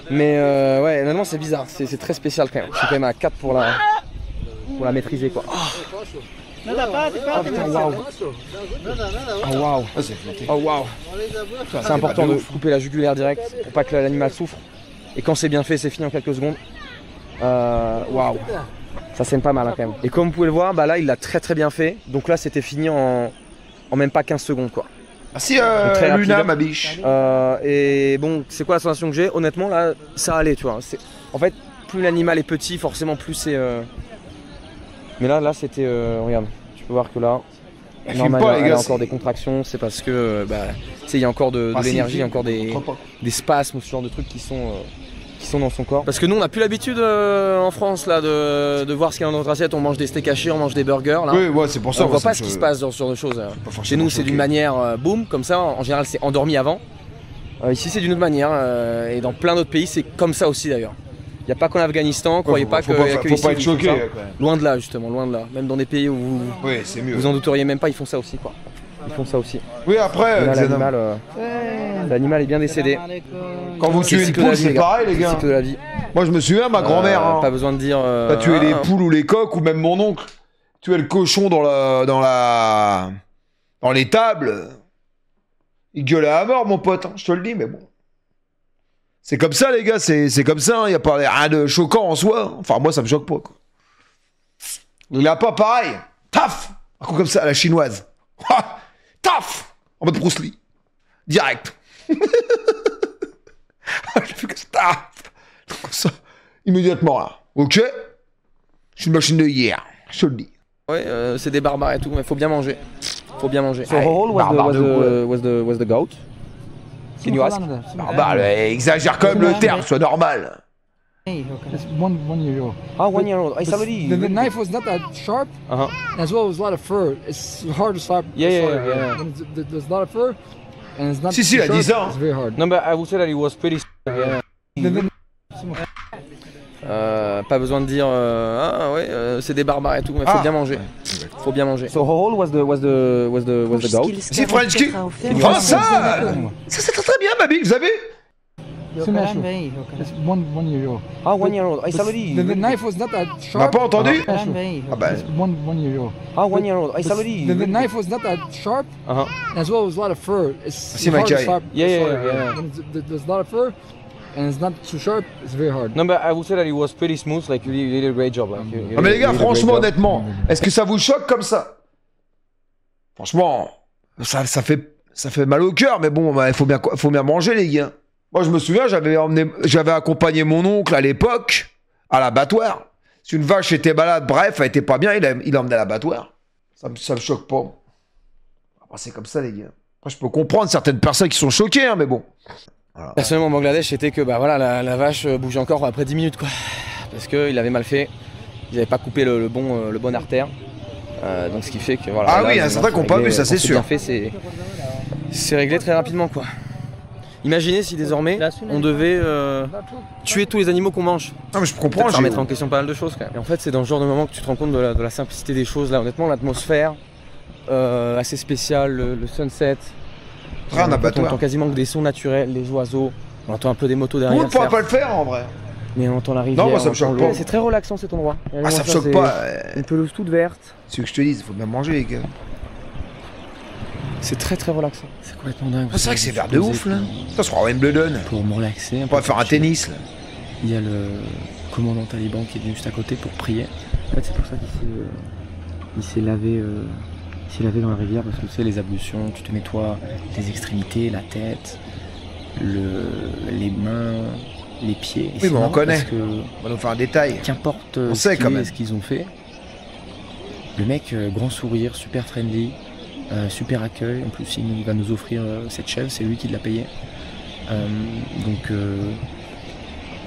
S5: Mais ouais, honnêtement, c'est bizarre. C'est très spécial quand même. Je suis quand même à 4 pour la maîtriser, quoi. Oh putain, waouh. Oh waouh. Oh waouh. C'est important de couper la jugulaire direct pour pas que l'animal souffre. Et quand c'est bien fait, c'est fini en quelques secondes. Waouh, ça saigne pas mal hein, quand même. Et comme vous pouvez le voir, bah là il l'a très bien fait. Donc là c'était fini en même pas 15 secondes quoi.
S3: Merci Luna ma biche.
S5: Et bon, c'est quoi la sensation que j'ai? Honnêtement là, ça allait tu vois. En fait, plus l'animal est petit, forcément plus c'est... Mais là c'était... regarde, tu peux voir que là... Normalement, il y a encore des contractions, c'est parce que il y a encore de l'énergie, encore des spasmes, ce genre de trucs qui sont dans son corps. Parce que nous on n'a plus l'habitude en France là de voir ce qu'il y a dans notre assiette, on mange des steaks hachés, on mange des burgers là.
S3: Oui, ouais, c'est pour ça.
S5: On voit pas ce qui se passe dans ce genre de choses. Chez nous c'est d'une manière boum, comme ça, en général c'est endormi avant. Ici c'est d'une autre manière et dans plein d'autres pays c'est comme ça aussi d'ailleurs. Il n'y a pas qu'en Afghanistan, croyez pas que
S3: faut pas être choqué.
S5: Loin de là justement, loin de là. Même dans des pays où vous en douteriez même pas, ils font ça aussi quoi. Ils font ça aussi.
S3: Oui après,
S5: l'animal est bien décédé.
S3: Quand vous tuez une poule, c'est pareil les gars.
S5: C'est cycle de la vie.
S3: Moi je me souviens, ma grand-mère.
S5: Pas besoin de dire.
S3: T'as tué les poules ou les coqs ou même mon oncle. Tuer le cochon dans l'étable. Il gueulait à mort mon pote, hein, je te le dis, mais bon. C'est comme ça les gars, c'est comme ça. Il n'y a pas rien de choquant en soi. Enfin moi ça me choque pas quoi. Il a pas pareil. Taf. Un coup comme ça à la chinoise. Taf. En mode Bruce Lee. Direct. Je fais que ça. Immédiatement là. Ok. Je suis une machine de hier. Je te le dis.
S5: Ouais, c'est des barbares et tout, mais faut bien manger. Faut bien manger.
S3: So how old
S5: was the goat? Can you ask?
S3: Barbare, exagère quand même le terme, soit normal.
S2: It's 1 year old.
S5: Ah, 1 year old. It's already.
S2: The knife was not that sharp. As well, it was a lot of fur. It's hard to stop.
S5: Yeah.
S2: When there's a lot of fur, and it's not.
S3: Si, il a 10 ans.
S2: It's very hard.
S5: No, but I would say that it was pretty. Pas besoin de dire ah ouais c'est des barbares et tout, mais faut bien manger. Faut bien manger. So how old was the goat?
S3: C'est French Kick. Oh ça c'est très bien ma bille, vous savez?
S2: It's 1 year old.
S5: Ah, 1 year old. It's already.
S2: The knife was not that
S3: On n'a
S2: sharp.
S3: pas entendu?
S2: Ah bah. It's 1 year old.
S5: Ah, 1 year old. It's already.
S2: The knife was not that sharp. As well, it was a lot of fur. It's hard to stop.
S5: Yeah.
S2: When there's a lot of fur, and it's not too sharp. It's very hard.
S5: No, but I would say that it was pretty smooth. Like you did a great job. Like,
S3: Non mais les gars, franchement, honnêtement, est-ce que ça vous choque comme ça? Franchement, ça fait mal au cœur, mais bon, bah, faut bien manger les gars. Moi je me souviens, j'avais accompagné mon oncle à l'époque à l'abattoir. Si une vache était malade, bref, elle était pas bien, il l'emmenait à l'abattoir. Ça me choque pas. Après, c'est comme ça les gars. Après, je peux comprendre certaines personnes qui sont choquées, hein, mais bon. Voilà.
S5: Personnellement, au Bangladesh, c'était que bah voilà, la vache bougeait encore après 10 minutes quoi, parce qu'il avait mal fait, ils n'avaient pas coupé le bon artère, donc ce qui fait que voilà.
S3: Ah là, oui, c'est vrai qu'on pas vu, ça c'est sûr.
S5: Bien fait, c'est réglé très rapidement quoi. Imaginez si désormais on devait tuer tous les animaux qu'on mange.
S3: Non mais je comprends.
S5: Ça remettrait en question pas mal de choses quand même. Et en fait, c'est dans ce genre de moment que tu te rends compte de la simplicité des choses là. Honnêtement, l'atmosphère assez spéciale, le sunset.
S3: On
S5: entend quasiment que des sons naturels, les oiseaux, on entend un peu des motos derrière.
S3: On ne pourra pas le faire en vrai.
S5: Mais on entend la rivière.
S3: Non, moi ça me choque pas.
S5: C'est très relaxant cet endroit.
S3: Ah, ça me choque pas.
S5: Une pelouse toute verte.
S3: C'est ce que je te dis, il faut bien manger les gars.
S5: C'est très relaxant. C'est complètement dingue.
S3: C'est vrai que c'est vert de ouf là. Ça sera Wimbledon.
S5: Pour me relaxer.
S3: On pourrait faire un tennis là.
S5: Il y a le commandant taliban qui est venu juste à côté pour prier. En fait, c'est pour ça qu'il s'est lavé. Il s'est lavé dans la rivière parce que tu sais, les ablutions, tu te nettoies les extrémités, la tête, les mains, les pieds.
S3: Oui, mais on connaît.
S5: On
S3: va nous faire un détail.
S5: Qu'importe ce qu'ils ont fait. Le mec, grand sourire, super friendly, super accueil. En plus, il va nous offrir cette chèvre, c'est lui qui l'a payée. Donc,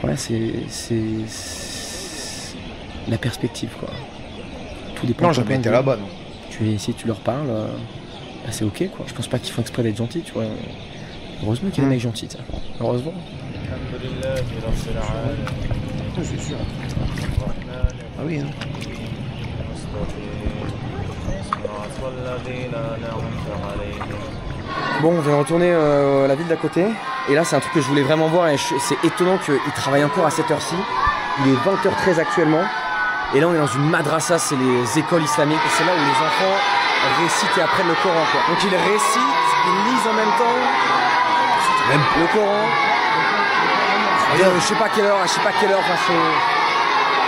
S5: voilà, c'est la perspective, quoi. Tout dépend.
S3: Non, j'ai pas été là-bas, non.
S5: Si tu leur parles, bah c'est ok quoi. Je pense pas qu'ils font exprès d'être gentils, tu vois. Heureusement qu'il y a des mecs gentils, ça. Heureusement.
S3: C'est sûr. Ah oui, hein.
S5: Bon, on vient de retourner à la ville d'à côté. Et là, c'est un truc que je voulais vraiment voir. Et c'est étonnant qu'ils travaillent encore à cette heure-ci. Il est 20h13 actuellement. Et là on est dans une madrasa, c'est les écoles islamiques, et c'est là où les enfants récitent et apprennent le Coran quoi. Donc ils récitent, ils lisent en même temps le Coran. Je sais pas quelle heure, enfin,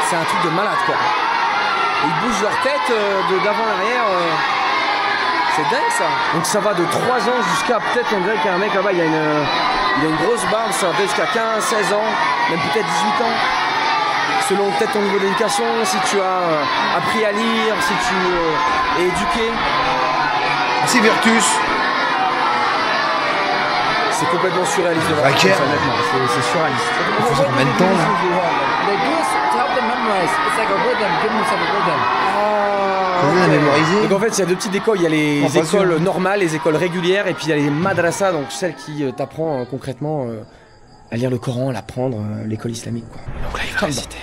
S5: c'est un truc de malade quoi. Et ils bougent leur tête d'avant à l'arrière, c'est dingue ça. Donc ça va de 3 ans jusqu'à peut-être, on dirait qu'il y a un mec là-bas, il a une grosse barbe, ça va peut-être jusqu'à 15, 16 ans, même peut-être 18 ans. Selon peut-être ton niveau d'éducation, si tu as appris à lire, si tu es éduqué.
S3: Merci Virtus.
S5: C'est complètement surréaliste de voir ça, honnêtement. C'est surréaliste.
S3: Il faut ça combien de temps là?
S5: Okay. Mémoriser. Donc en fait, il y a 2 petites écoles. Il y a les écoles normales, les écoles régulières, et puis il y a les madrasas, donc celles qui t'apprend concrètement à lire le Coran, à l'apprendre, l'école islamique quoi. Donc là il va réciter,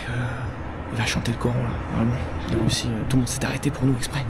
S5: il va chanter le Coran là, vraiment. Là aussi, tout le monde s'est arrêté pour nous exprès.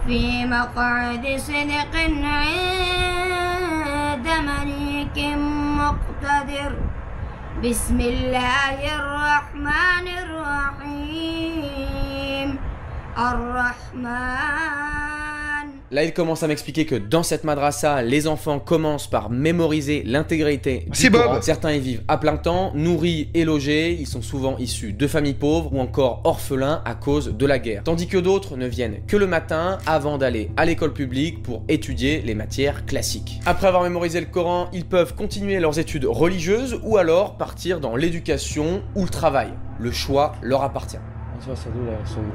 S1: Là, il commence à m'expliquer que dans cette madrasa, les enfants commencent par mémoriser l'intégrité du Coran. Certains y vivent à plein temps, nourris et logés. Ils sont souvent issus de familles pauvres ou encore orphelins à cause de la guerre. Tandis que d'autres ne viennent que le matin avant d'aller à l'école publique pour étudier les matières classiques. Après avoir mémorisé le Coran, ils peuvent continuer leurs études religieuses ou alors partir dans l'éducation ou le travail. Le choix leur appartient.
S7: So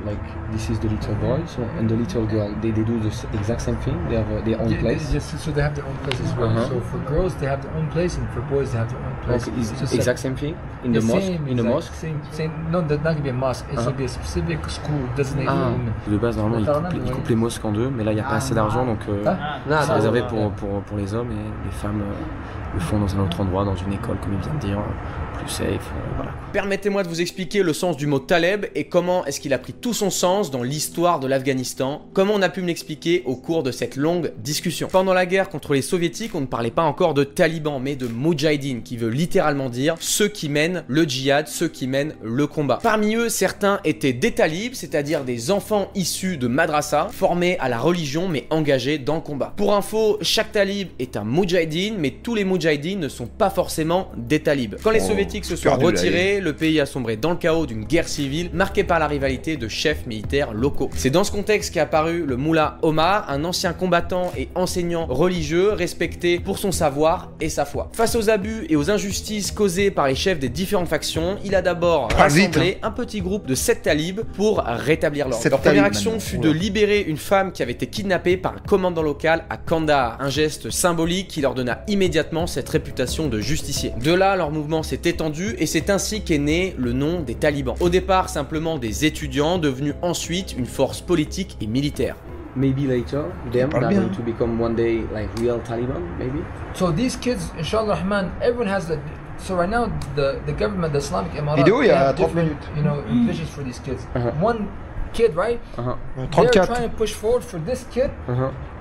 S7: like this is the little boy, and the little girl, they do the exact same thing. They have their own place.
S2: Yes, so they have their own place as well. So for girls, they have their own place, and for boys, they have their own place.
S7: Okay, it's the exact same thing in the mosque. In the mosque.
S2: Same. No, that's not gonna be a mosque. It's gonna be a specific school designated for women.
S7: De base, normalement, ils coupent les mosques en deux, mais là, il n'y a pas assez d'argent, donc c'est réservé pour les hommes et les femmes le font dans un autre endroit, dans une école, comme il vient de dire. Plus safe, voilà.
S1: Permettez-moi de vous expliquer le sens du mot Taleb et comment est-ce qu'il a pris tout son sens dans l'histoire de l'Afghanistan, comment on a pu me l'expliquer au cours de cette longue discussion. Pendant la guerre contre les soviétiques, on ne parlait pas encore de talibans, mais de moudjahidines, qui veut littéralement dire ceux qui mènent le djihad, ceux qui mènent le combat. Parmi eux, certains étaient des talibs, c'est-à-dire des enfants issus de madrasa, formés à la religion mais engagés dans le combat. Pour info, chaque talib est un moudjahidine, mais tous les moudjahidines ne sont pas forcément des talibs. Quand les soviétiques se sont retirés, le pays a sombré dans le chaos d'une guerre civile marquée par la rivalité de chefs militaires locaux. C'est dans ce contexte qu'est apparu le Moullah Omar, un ancien combattant et enseignant religieux respecté pour son savoir et sa foi. Face aux abus et aux injustices causées par les chefs des différentes factions, il a d'abord rassemblé un petit groupe de 7 talibs pour rétablir l'ordre. Leur première action fut de libérer une femme qui avait été kidnappée par un commandant local à Kandahar, un geste symbolique qui leur donna immédiatement cette réputation de justicier. De là, leur mouvement s'est étendu et c'est ainsi qu'est né le nom des talibans. Au départ, simplement des étudiants, devenus ensuite une force politique et militaire.
S7: Maybe later, them are going to become one day like real Taliban, maybe.
S2: So these kids, inshallah Rahman, everyone has the. So right now, the government, the Islamic Emirat, they have different, visions for these kids. One kid, right? They're trying to push forward for this kid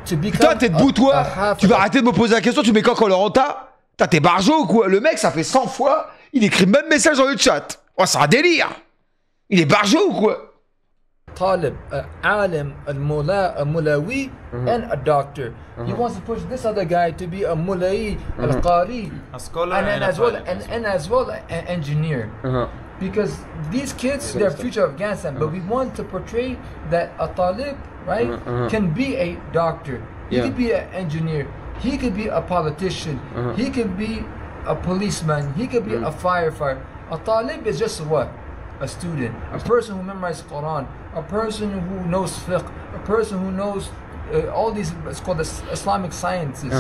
S2: to become.
S3: Putain, t'es debout, toi. Tu vas arrêter de me poser la question. Tu mets quand Coloranta? T'es barjo ou quoi? Le mec, ça fait 100 fois. Il écrit le même message dans le chat. Oh, c'est un délire. Il est barjo ou quoi?
S2: Talib, alim, a mullah, a mulawi, and a doctor. He wants to push this other guy to be a mulai, al-qari,
S6: a scholar,
S2: and as well an engineer. Because these kids, they're future of Afghanistan, but we want to portray that a talib, right, can be a doctor. He could be an engineer. He could be a politician. He could be a policeman. He could be a firefighter. A talib is just what? A student. A person who memorizes Quran. A person who knows fiqh. A person who knows all these, it's called the Islamic sciences.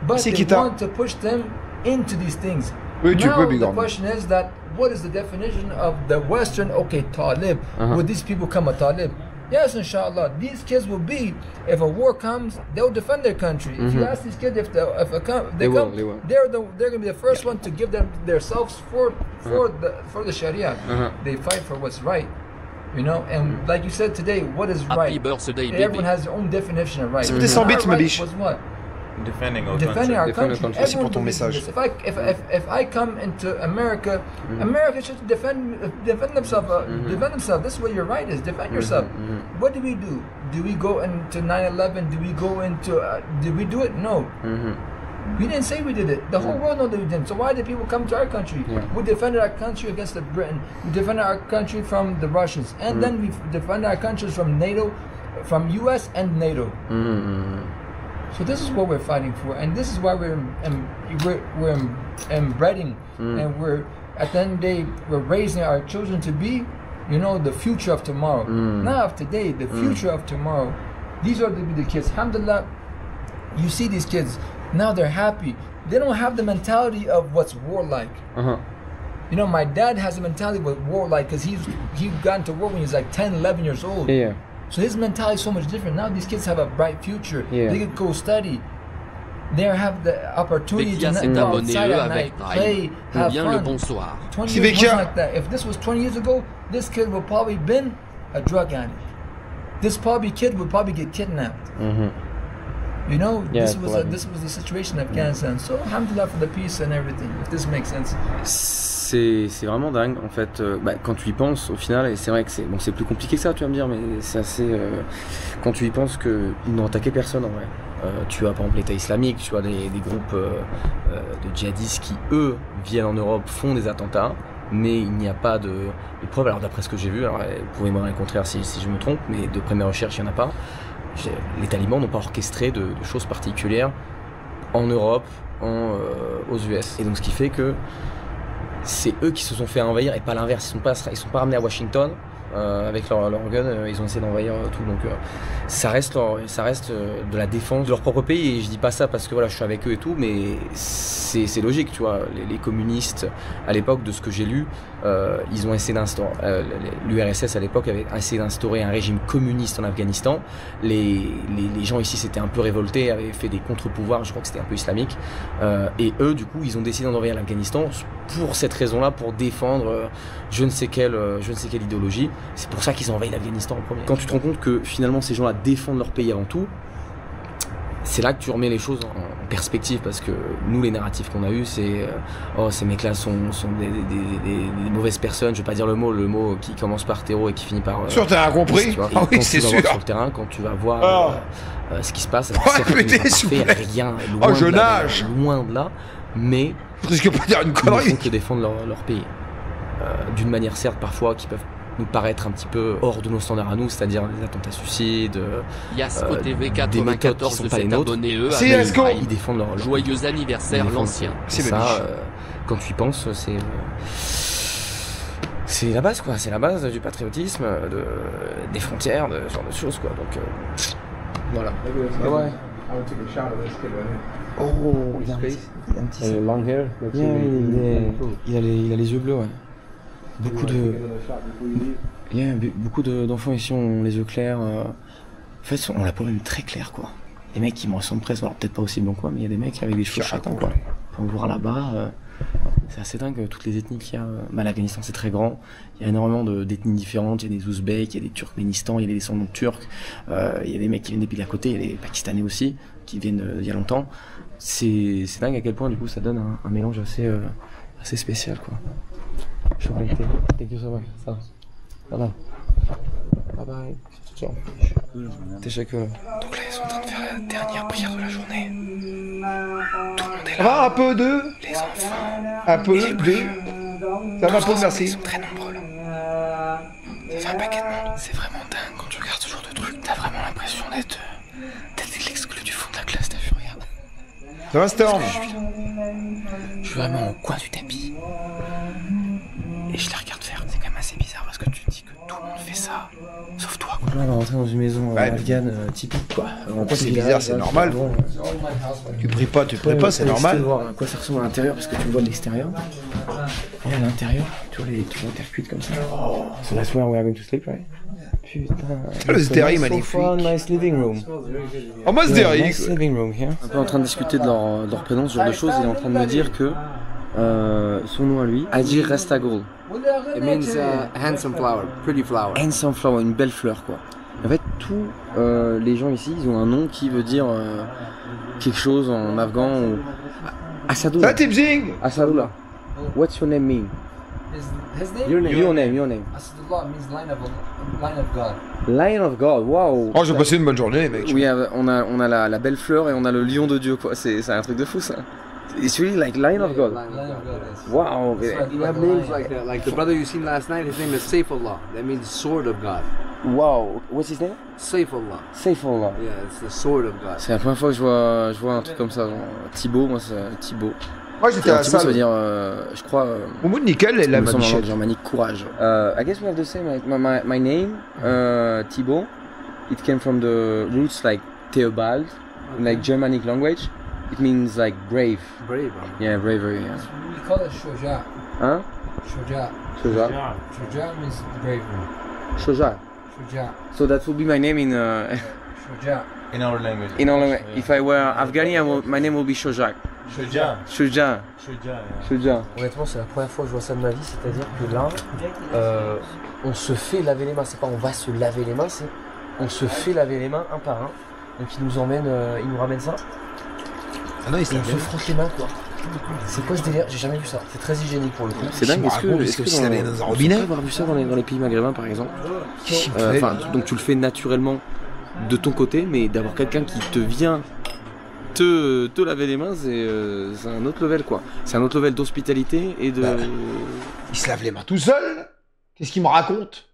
S2: But they want to push them into these things. Now the question is that, what is the definition of the Western, okay, talib? Would these become a talib? Yes, inshallah. These kids will be, if a war comes, they'll defend their country. If you ask these kids if they come, they're going to be the first one to give them themselves for the Sharia. They fight for what's right, And like you said today, what is right?
S7: Happy birthday, baby.
S2: Everyone has their own definition of right.
S3: Our right
S2: was what?
S6: Defending our
S2: country.
S3: Merci pour ton message.
S2: If I come into America, America should defend themselves. Defend themselves. This is what your right is. Defend yourself. What do? Do we go into 9/11? Do we go into? Did we do it? No. We didn't say we did it. The whole world knows that we didn't. So why did people come to our country? We defended our country against the Britain. We defended our country from the Russians, and then we defended our countries from NATO, from U.S. and NATO. So this is what we're fighting for, and this is why we're embedding, and we're at the end of the day we're raising our children to be, the future of tomorrow. Not of today, the future of tomorrow. These are the kids. Alhamdulillah, you see these kids now. They're happy. They don't have the mentality of what's warlike. My dad has a mentality of warlike because he got into war when he was like 10, 11 years old.
S7: Yeah.
S2: So his mentality is so much different. Now these kids have a bright future. They can go study. They have the opportunity to go outside at night, play, have fun. 20 years wasn't like that. If this was 20 years ago, this kid would probably been a drug addict. This kid would probably get kidnapped. This was the situation in Afghanistan. So alhamdulillah for the peace and everything, if this makes sense.
S7: C'est vraiment dingue en fait, quand tu y penses au final, et c'est vrai que c'est plus compliqué que ça, tu vas me dire, mais c'est assez... quand tu y penses qu'ils n'ont attaqué personne en vrai. Tu as par exemple l'État islamique, tu as des groupes de djihadistes qui eux viennent en Europe, font des attentats, mais il n'y a pas de preuves. Alors d'après ce que j'ai vu, alors vous pouvez me dire le contraire si je me trompe, mais de première recherche il n'y en a pas. Les talibans n'ont pas orchestré de choses particulières en Europe, aux US. Et donc ce qui fait que c'est eux qui se sont fait envahir et pas l'inverse. Ils sont pas ramenés à Washington avec leur gun, ils ont essayé d'envahir tout. Donc ça reste de la défense de leur propre pays. Et je dis pas ça parce que voilà, je suis avec eux et tout, mais c'est logique, tu vois. Les communistes à l'époque, de ce que j'ai lu, ils ont essayé d'instaurer. L'URSS à l'époque avait essayé d'instaurer un régime communiste en Afghanistan. Les gens ici s'étaient un peu révoltés, avaient fait des contre-pouvoirs. Je crois que c'était un peu islamique. Et eux, du coup, ils ont décidé d'envahir l'Afghanistan pour cette raison-là, pour défendre je ne sais quelle idéologie. C'est pour ça qu'ils ont envahi l'Afghanistan en premier. Quand tu te rends compte que finalement ces gens-là défendent leur pays avant tout, c'est là que tu remets les choses en perspective, parce que nous, les narratifs qu'on a eus, c'est oh, ces mecs-là sont des mauvaises personnes. Je vais pas dire le mot qui commence par terreau et qui finit par.
S3: Sûr, t'as compris?
S7: Ah
S3: oui, c'est sûr.
S7: Sur le terrain, quand tu vas voir ce qui se passe, rien.
S3: Oh, je nage.
S7: Loin de là, mais.
S3: Je risque pas de dire une connerie.
S7: Ils ne font que défendre leur pays. D'une manière certes parfois qui peuvent nous paraître un petit peu hors de nos standards à nous, c'est-à-dire des attentats suicides, des méthodes qui sont pas les nôtres. Ils défendent leur
S8: joyeux anniversaire l'ancien.
S7: C'est ça, quand tu y penses, c'est la base quoi, c'est la base du patriotisme, des frontières, de ce genre de choses quoi. Donc voilà. Ouais. Oh, il a un petit long hair. Il a les yeux bleus, ouais. Beaucoup d'enfants ici ont les yeux clairs. En fait, on a la peau même très claire, quoi. Les mecs qui me ressemblent presque, alors peut-être pas aussi blancs quoi, mais il y a des mecs avec des cheveux châtains, quoi. On peut voir là-bas, c'est assez dingue toutes les ethnies qu'il y a. L'Afghanistan c'est très grand, il y a énormément d'ethnies différentes, il y a des Ouzbeks, il y a des Turkménistan, il y a des descendants de Turcs, il y a des mecs qui viennent des pays à côté, il y a des Pakistanais aussi, qui viennent il y a longtemps. C'est dingue à quel point du coup ça donne un mélange assez spécial quoi. Je vais arrêter. Thank you so much. Ça va. Bye bye. Ciao. T'es chaque. Donc là ils sont en train de faire la dernière prière de la journée. Tout le monde est là.
S3: Un peu de.
S7: Les enfants.
S3: Un peu de. Ça va pas, merci.
S7: Ils sont très nombreux là. Ça fait un paquet de monde. C'est vraiment dingue quand tu regardes ce genre de truc. T'as vraiment l'impression d'être l'exclu du fond de la classe, t'as vu, regarde.
S3: Ça va, Storm?
S7: Je suis vraiment au coin du tapis. Et je les regarde faire. C'est quand même assez bizarre parce que tu te dis que tout le monde fait ça. Sauf toi. Là, on va rentrer dans une maison afghane typique quoi.
S3: Pourquoi c'est bizarre? C'est normal. Tu pries pas, c'est normal.
S7: Je vais voir à quoi ça ressemble à l'intérieur parce que tu le vois de l'extérieur. Et à l'intérieur, tu vois les terre-cuites comme ça. Oh, so that's where we are going to sleep, right? Putain.
S3: Le Sderry magnifique.
S7: Nice living room.
S3: Oh, moi, Sderry.
S7: Nice living room here. Un peu en train de discuter de leur prénom, ce genre de choses. Il est en train de me dire que son nom à lui, Ajir Rastagul.
S5: It means handsome flower, pretty flower.
S7: Handsome flower, une belle fleur quoi. En fait, tous les gens ici, ils ont un nom qui veut dire quelque chose en afghan ou Asadullah. Asadullah. What's your name mean?
S2: His name?
S7: Your name.
S2: Asadullah means line of God.
S7: Lion of God, wow.
S3: Oh, j'ai passé une bonne journée, mec.
S7: Oui, on a la belle fleur et on a le lion de Dieu quoi. C'est un truc de fou ça. It's really like Lion of God.
S2: Line of God, yes.
S7: Wow.
S8: You have names like that. Like the brother you seen last night, his name is Saifullah. That means sword of God.
S7: Wow. What's his name?
S8: Saifullah.
S7: Saifullah.
S8: Yeah, it's the sword of God.
S7: C'est la première fois que je vois un truc comme ça. Genre, Thibaut, moi c'est Thibaut.
S3: Moi j'étais à
S7: Thibaut,
S3: ça.
S7: ça veut dire, je crois.
S3: Au bout de nickel, la manichette.
S7: Germanique courage. I guess we have the same. Like my name, Thibaut. It came from the roots like Theobald, in like Germanic language. It means like brave.
S8: Brave.
S7: Yeah, bravery. Yeah.
S2: We call it Shoja.
S7: Huh?
S2: Shoja.
S7: Shoja.
S2: Shoja means bravery.
S7: Shoja.
S2: Shoja.
S7: So that would be my name in.
S2: Shoja.
S6: In our language.
S7: In our language. If I were Afghani, my name would be Shojak.
S6: Shuja.
S7: Shuja. Shuja.
S5: Honnêtement, c'est la première fois que je vois ça de ma vie, c'est-à-dire que là, on se fait laver les mains. C'est pas on va se laver les mains, c'est on se fait laver les mains un par un. Donc ils nous ramènent ça.
S3: Ah non,
S5: Et on se frotte les mains quoi.
S7: C'est quoi ce délire? J'ai jamais vu ça. C'est très hygiénique pour le coup. C'est dingue.
S3: Est-ce que ça allait dans un robinet?
S7: On peut avoir vu ça dans les pays maghrébins par exemple. Donc tu le fais naturellement de ton côté, mais d'avoir quelqu'un qui te vient te laver les mains, c'est un autre level quoi. C'est un autre level d'hospitalité et de.
S3: Il se lave les mains tout seul. Qu'est-ce qu'il me raconte?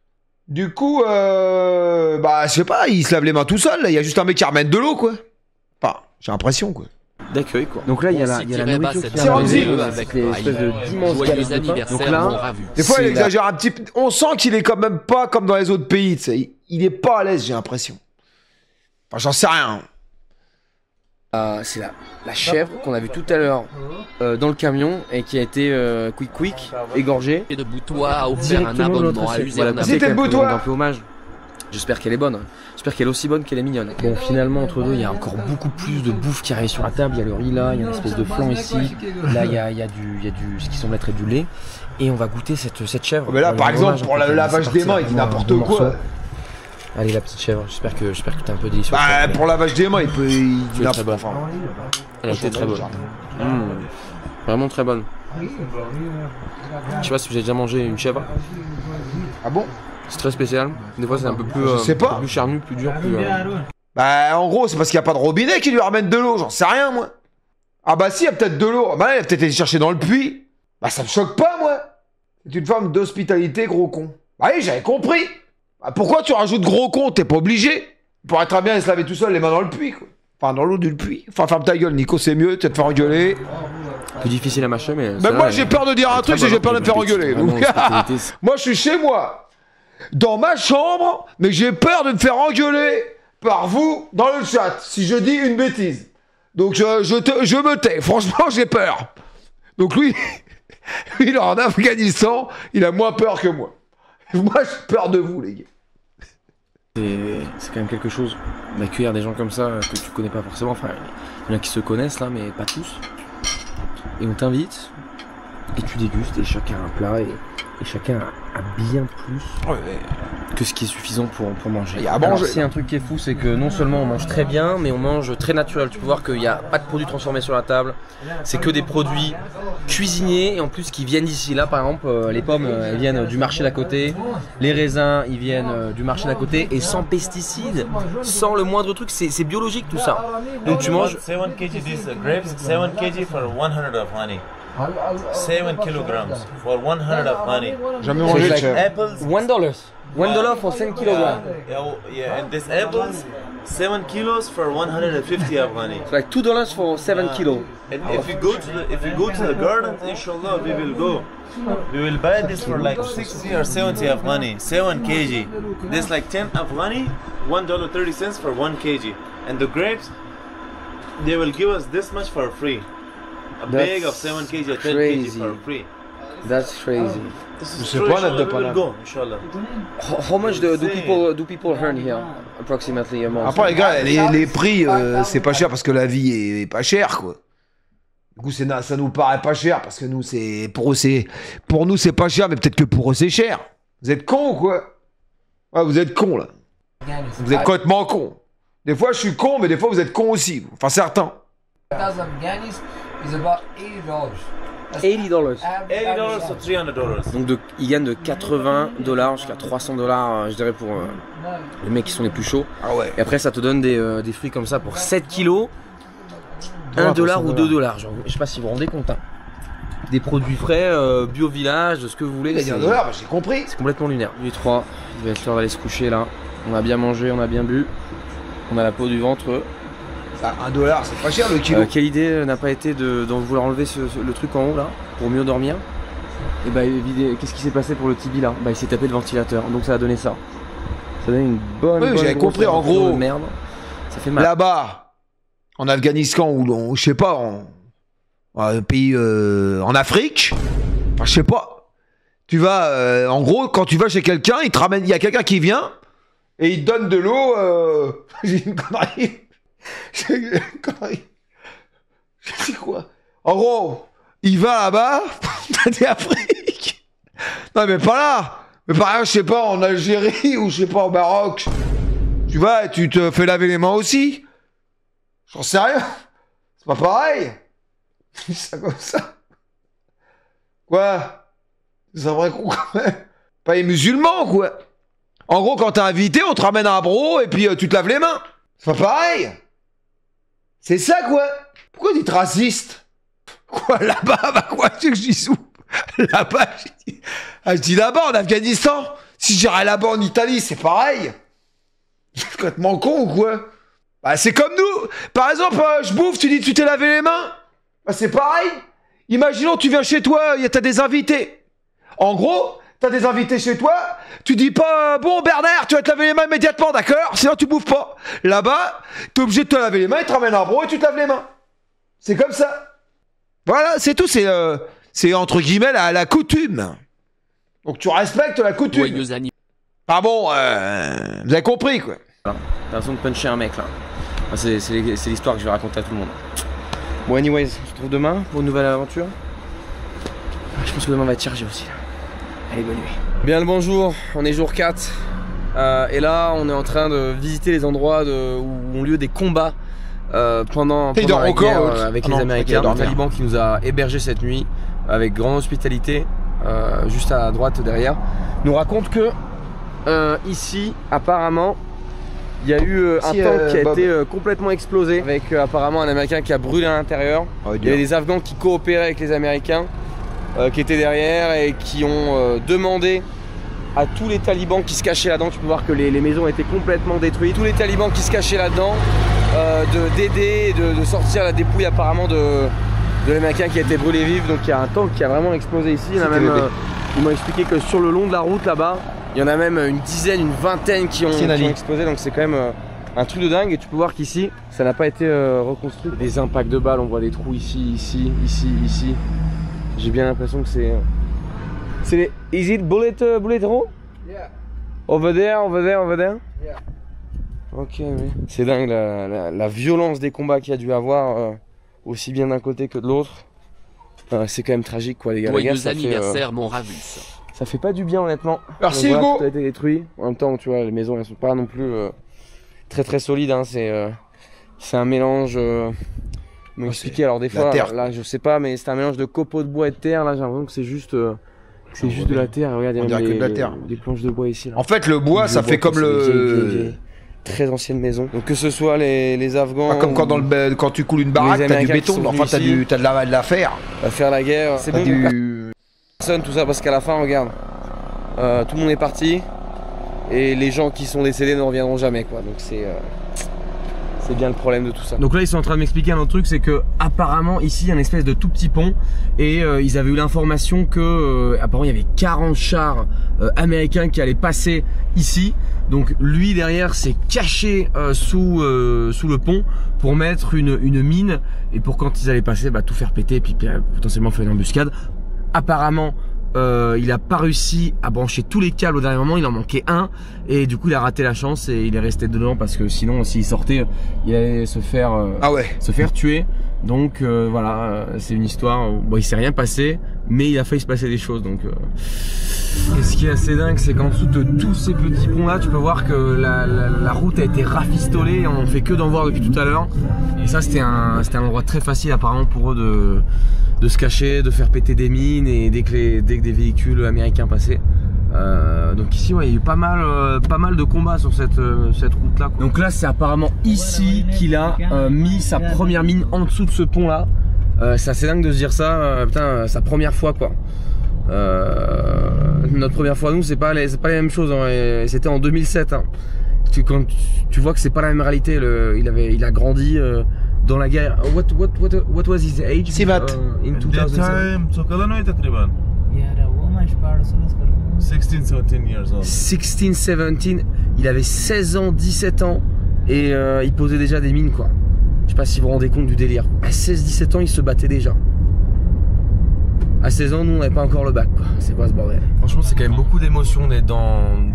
S3: Du coup, je sais pas, il se lave les mains tout seul. Il y a juste un mec qui ramène de l'eau, quoi. Enfin, j'ai l'impression, quoi.
S7: D'accueil, quoi. Donc là, il y a la nourriture qui
S3: est arrivée
S7: avec les espèces d'immenses galettes de pain. Donc là,
S3: des fois, il exagère un petit peu. On sent qu'il est quand même pas comme dans les autres pays, tu sais. Il est pas à l'aise, j'ai l'impression. Enfin, j'en sais rien.
S7: C'est la chèvre qu'on a vue tout à l'heure dans le camion et qui a été quick égorgée.
S9: Et de Boutois a offert un abonnement à user.
S3: C'était le Boutois.
S7: Un peu hommage. J'espère qu'elle est bonne. J'espère qu'elle est aussi bonne qu'elle est mignonne. Bon, finalement, entre deux, il y a encore beaucoup plus de bouffe qui arrive sur la table. Il y a le riz là, il y a une espèce de flan ici. Là, il y a ce qui semble être du lait. Et on va goûter cette chèvre.
S3: Mais là, par exemple, pour le lavage des mains, il dit n'importe quoi.
S7: Allez, la petite chèvre, j'espère que t'es un peu délicieux.
S3: Bah, pour lavage des mains, il dit
S7: n'importe quoi. Elle était très bonne. Vraiment très bonne. Je sais pas si vous avez déjà mangé une chèvre.
S3: Ah bon?
S7: C'est très spécial. Des fois, c'est un peu plus.
S3: Je sais pas.
S7: Plus charnu, plus dur, plus.
S3: Bah, en gros, c'est parce qu'il n'y a pas de robinet qui lui ramène de l'eau. J'en sais rien, moi. Ah bah si, il y a peut-être de l'eau. Bah là, il a peut-être été chercher dans le puits. Bah, ça me choque pas, moi. C'est une forme d'hospitalité, gros con. Bah oui, j'avais compris. Bah, pourquoi tu rajoutes gros con? T'es pas obligé. Il pourrait très bien se laver tout seul les mains dans le puits, quoi. Enfin, dans l'eau du puits. Enfin, ferme ta gueule, Nico, c'est mieux. Tu vas te faire engueuler.
S7: Plus difficile à mâcher, mais.
S3: Mais moi, j'ai peur de dire un truc, c'est que j'ai peur de me faire engueuler. Donc, moi, je suis chez moi. Dans ma chambre, mais j'ai peur de me faire engueuler par vous dans le chat si je dis une bêtise. Donc je me tais. Franchement, j'ai peur. Donc lui, il est en Afghanistan, il a moins peur que moi. Moi, j'ai peur de vous, les gars.
S7: C'est quand même quelque chose d'accueillir des gens comme ça que tu connais pas forcément. Enfin, il y en a qui se connaissent là, mais pas tous. Et on t'invite et tu dégustes et chacun a un plat et chacun a bien plus que ce qui est suffisant pour manger.
S3: Il y a à manger.
S7: C'est un truc qui est fou, c'est que non seulement on mange très bien, mais on mange très naturel. Tu peux voir qu'il n'y a pas de produits transformés sur la table. C'est que des produits cuisinés et en plus qui viennent d'ici. Là, par exemple, les pommes, elles viennent du marché d'à côté. Les raisins, ils viennent du marché d'à côté et sans pesticides, sans le moindre truc. C'est biologique tout ça. Donc tu manges.
S6: 7 kg these grapes, 7 kg for 100 of honey. 7 kilograms for 100 of honey.
S3: Jamais mangé de chèvre.
S6: Apples.
S7: $1. $1 for 7 kilograms.
S6: Yeah, and this apples, 7 kilos for 150 of honey.
S7: It's like $2 for 7 kilos.
S6: And if you go to the garden, inshallah, we will buy this for like 60 or 70 of honey, 7 kg. This like 10 of honey, $1.30 for 1 kg. And the grapes, they will give us this much for free. A bag of 7 kg or 10 kg for free.
S7: That's crazy.
S6: This is true, inshallah, we will go, inshallah.
S7: How much do people earn here approximately a month?
S3: Après, les gars, les prix, c'est pas cher parce que la vie est pas chère, quoi. Du coup, ça nous paraît pas cher parce que nous, pour nous, c'est pas cher, mais peut-être que pour eux, c'est cher. Vous êtes cons ou quoi? Ouais, vous êtes cons, là. Vous êtes complètement cons. Des fois, je suis con, mais des fois, vous êtes cons aussi. Enfin, certains.
S7: $80.
S6: $80 to $300.
S7: Donc ils gagnent de $80 jusqu'à $300, je dirais, pour les mecs qui sont les plus chauds.
S3: Ah ouais.
S7: Et après, ça te donne des fruits comme ça pour 7 kilos, $1 ou $2. Genre, je sais pas si vous vous rendez compte. Hein. Des produits frais, bio village, de ce que vous voulez.
S3: Il y a $1, j'ai compris.
S7: C'est complètement lunaire. Du 3, il va être l'heure d'aller se coucher là. On a bien mangé, on a bien bu. On a la peau du ventre.
S3: $1, c'est pas cher le kilo.
S7: Quelle idée n'a pas été de vouloir enlever le truc en haut là pour mieux dormir? Et bah qu'est-ce qui s'est passé pour le Tibi là? Bah il s'est tapé le ventilateur, donc ça a donné ça. Ça a donné une bonne.
S3: Oui, j'avais compris en gros.
S7: Merde. Ça fait mal.
S3: Là-bas, en Afghanistan ou je sais pas, un pays en Afrique, enfin, je sais pas. Tu vas, en gros, quand tu vas chez quelqu'un, il te ramène, il y a quelqu'un qui vient et il te donne de l'eau. J'ai une connerie. C'est quoi? En gros, il va là-bas, t'as des Afrique. Non mais pas là. Mais par exemple, je sais pas, en Algérie ou je sais pas, au Maroc. Tu vas et tu te fais laver les mains aussi. J'en sais rien. C'est pas pareil. dis ça comme ça. Quoi? C'est un vrai con quand même. Pas les musulmans, quoi. En gros, quand t'es invité, on te ramène un bro et puis tu te laves les mains. C'est pas pareil. C'est ça, quoi. Pourquoi tu es raciste? Quoi, là-bas, bah quoi, tu sais que je dis où? Là-bas, je dis là-bas, en Afghanistan. Si j'irais là-bas en Italie, c'est pareil. C'est complètement con ou quoi? Bah, c'est comme nous. Par exemple, je bouffe, tu dis tu t'es lavé les mains. Bah, c'est pareil. Imaginons, tu viens chez toi, t'as des invités. En gros, t'as des invités chez toi, tu dis pas bon Bernard, tu vas te laver les mains immédiatement, d'accord? Sinon tu bouffes pas. Là-bas, t'es obligé de te laver les mains, ils te ramènent un bro et tu te laves les mains. C'est comme ça. Voilà, c'est tout, c'est entre guillemets la coutume. Donc tu respectes la coutume. Ah bon, vous avez compris quoi.
S5: T'as l'impression de puncher un mec là. C'est l'histoire que je vais raconter à tout le monde. Bon anyways, on se retrouve demain pour une nouvelle aventure. Je pense que demain on va être chargé aussi là. Allez, bonne nuit. Bien le bonjour, on est jour 4 et là on est en train de visiter les endroits où ont lieu des combats pendant la guerre avec les Américains. Le Taliban qui nous a hébergés cette nuit avec grande hospitalité, juste à droite derrière, nous raconte que ici apparemment il y a eu un tank qui a été complètement explosé avec apparemment un Américain qui a brûlé à l'intérieur. Il y avait des Afghans qui coopéraient avec les Américains. Qui étaient derrière et qui ont demandé à tous les talibans qui se cachaient là-dedans, tu peux voir que les maisons étaient complètement détruites, tous les talibans qui se cachaient là-dedans d'aider, de sortir la dépouille apparemment de l'Américain qui a été brûlé vif. Donc il y a un tank qui a vraiment explosé ici. Il y en a même, ils m'ont expliqué que sur le long de la route là-bas, il y en a même une dizaine, une vingtaine qui ont explosé, donc c'est quand même un truc de dingue. Et tu peux voir qu'ici, ça n'a pas été reconstruit. Des impacts de balles, on voit des trous ici, ici, ici, ici. J'ai bien l'impression que c'est les... Is it bullet hole?
S2: Yeah.
S5: Over there, over there, over there?
S2: Yeah.
S5: Ok, oui. C'est dingue la violence des combats qu'il y a dû avoir, aussi bien d'un côté que de l'autre. C'est quand même tragique quoi les gars.
S9: Joyeux anniversaire mon Ravus.
S5: Ça fait pas du bien honnêtement.
S3: Merci Hugo.
S5: Tout a été détruit. En même temps, tu vois, les maisons elles sont pas non plus très solides. Hein. C'est un mélange... m'expliquer alors des fois là je sais pas mais c'est un mélange de copeaux de bois et de terre. Là j'ai l'impression que c'est juste de la terre. Regarde, il y a même des planches de bois ici là.
S3: En fait le bois ça fait comme
S5: vieilles, très ancienne maison. Donc que ce soit les Afghans,
S3: pas comme quand tu coules une baraque, t'as du béton, enfin t'as de la fer.
S5: À faire la guerre, c'est bon personne tout ça parce qu'à la fin regarde, tout le monde est parti et les gens qui sont décédés ne reviendront jamais quoi. Donc c'est bien le problème de tout ça. Donc là ils sont en train de m'expliquer un autre truc, c'est que apparemment ici il y a une espèce de tout petit pont et ils avaient eu l'information que apparemment il y avait 40 chars américains qui allaient passer ici. Donc lui derrière s'est caché sous le pont pour mettre une mine et pour quand ils allaient passer tout faire péter et puis potentiellement faire une embuscade. Apparemment il a pas réussi à brancher tous les câbles au dernier moment, il en manquait un et du coup il a raté la chance et il est resté dedans parce que sinon s'il sortait il allait se faire tuer. Donc voilà, c'est une histoire où il s'est rien passé mais il a failli se passer des choses donc et ce qui est assez dingue c'est qu'en dessous de tous ces petits ponts là tu peux voir que la route a été rafistolée, on fait que d'en voir depuis tout à l'heure et ça c'était un endroit très facile apparemment pour eux de se cacher, de faire péter des mines et dès que des véhicules américains passaient. Donc ici ouais, il y a eu pas mal de combats sur cette route là quoi. Donc là c'est apparemment ici qu'il a mis sa première mine en dessous de ce pont là. C'est assez dingue de se dire ça, putain sa première fois quoi. Notre première fois nous c'est pas les mêmes choses hein, c'était en 2007 hein. Quand tu vois que c'est pas la même réalité, il a grandi dans la guerre. What was his age in 2007?
S6: 16, 17 years old.
S5: 16, 17, il avait 16 ans, 17 ans et il posait déjà des mines quoi. Je sais pas si vous vous rendez compte du délire. À 16-17 ans il se battait déjà. À 16 ans nous on n'avait pas encore le bac quoi. C'est quoi ce bordel? Franchement c'est quand même beaucoup d'émotions de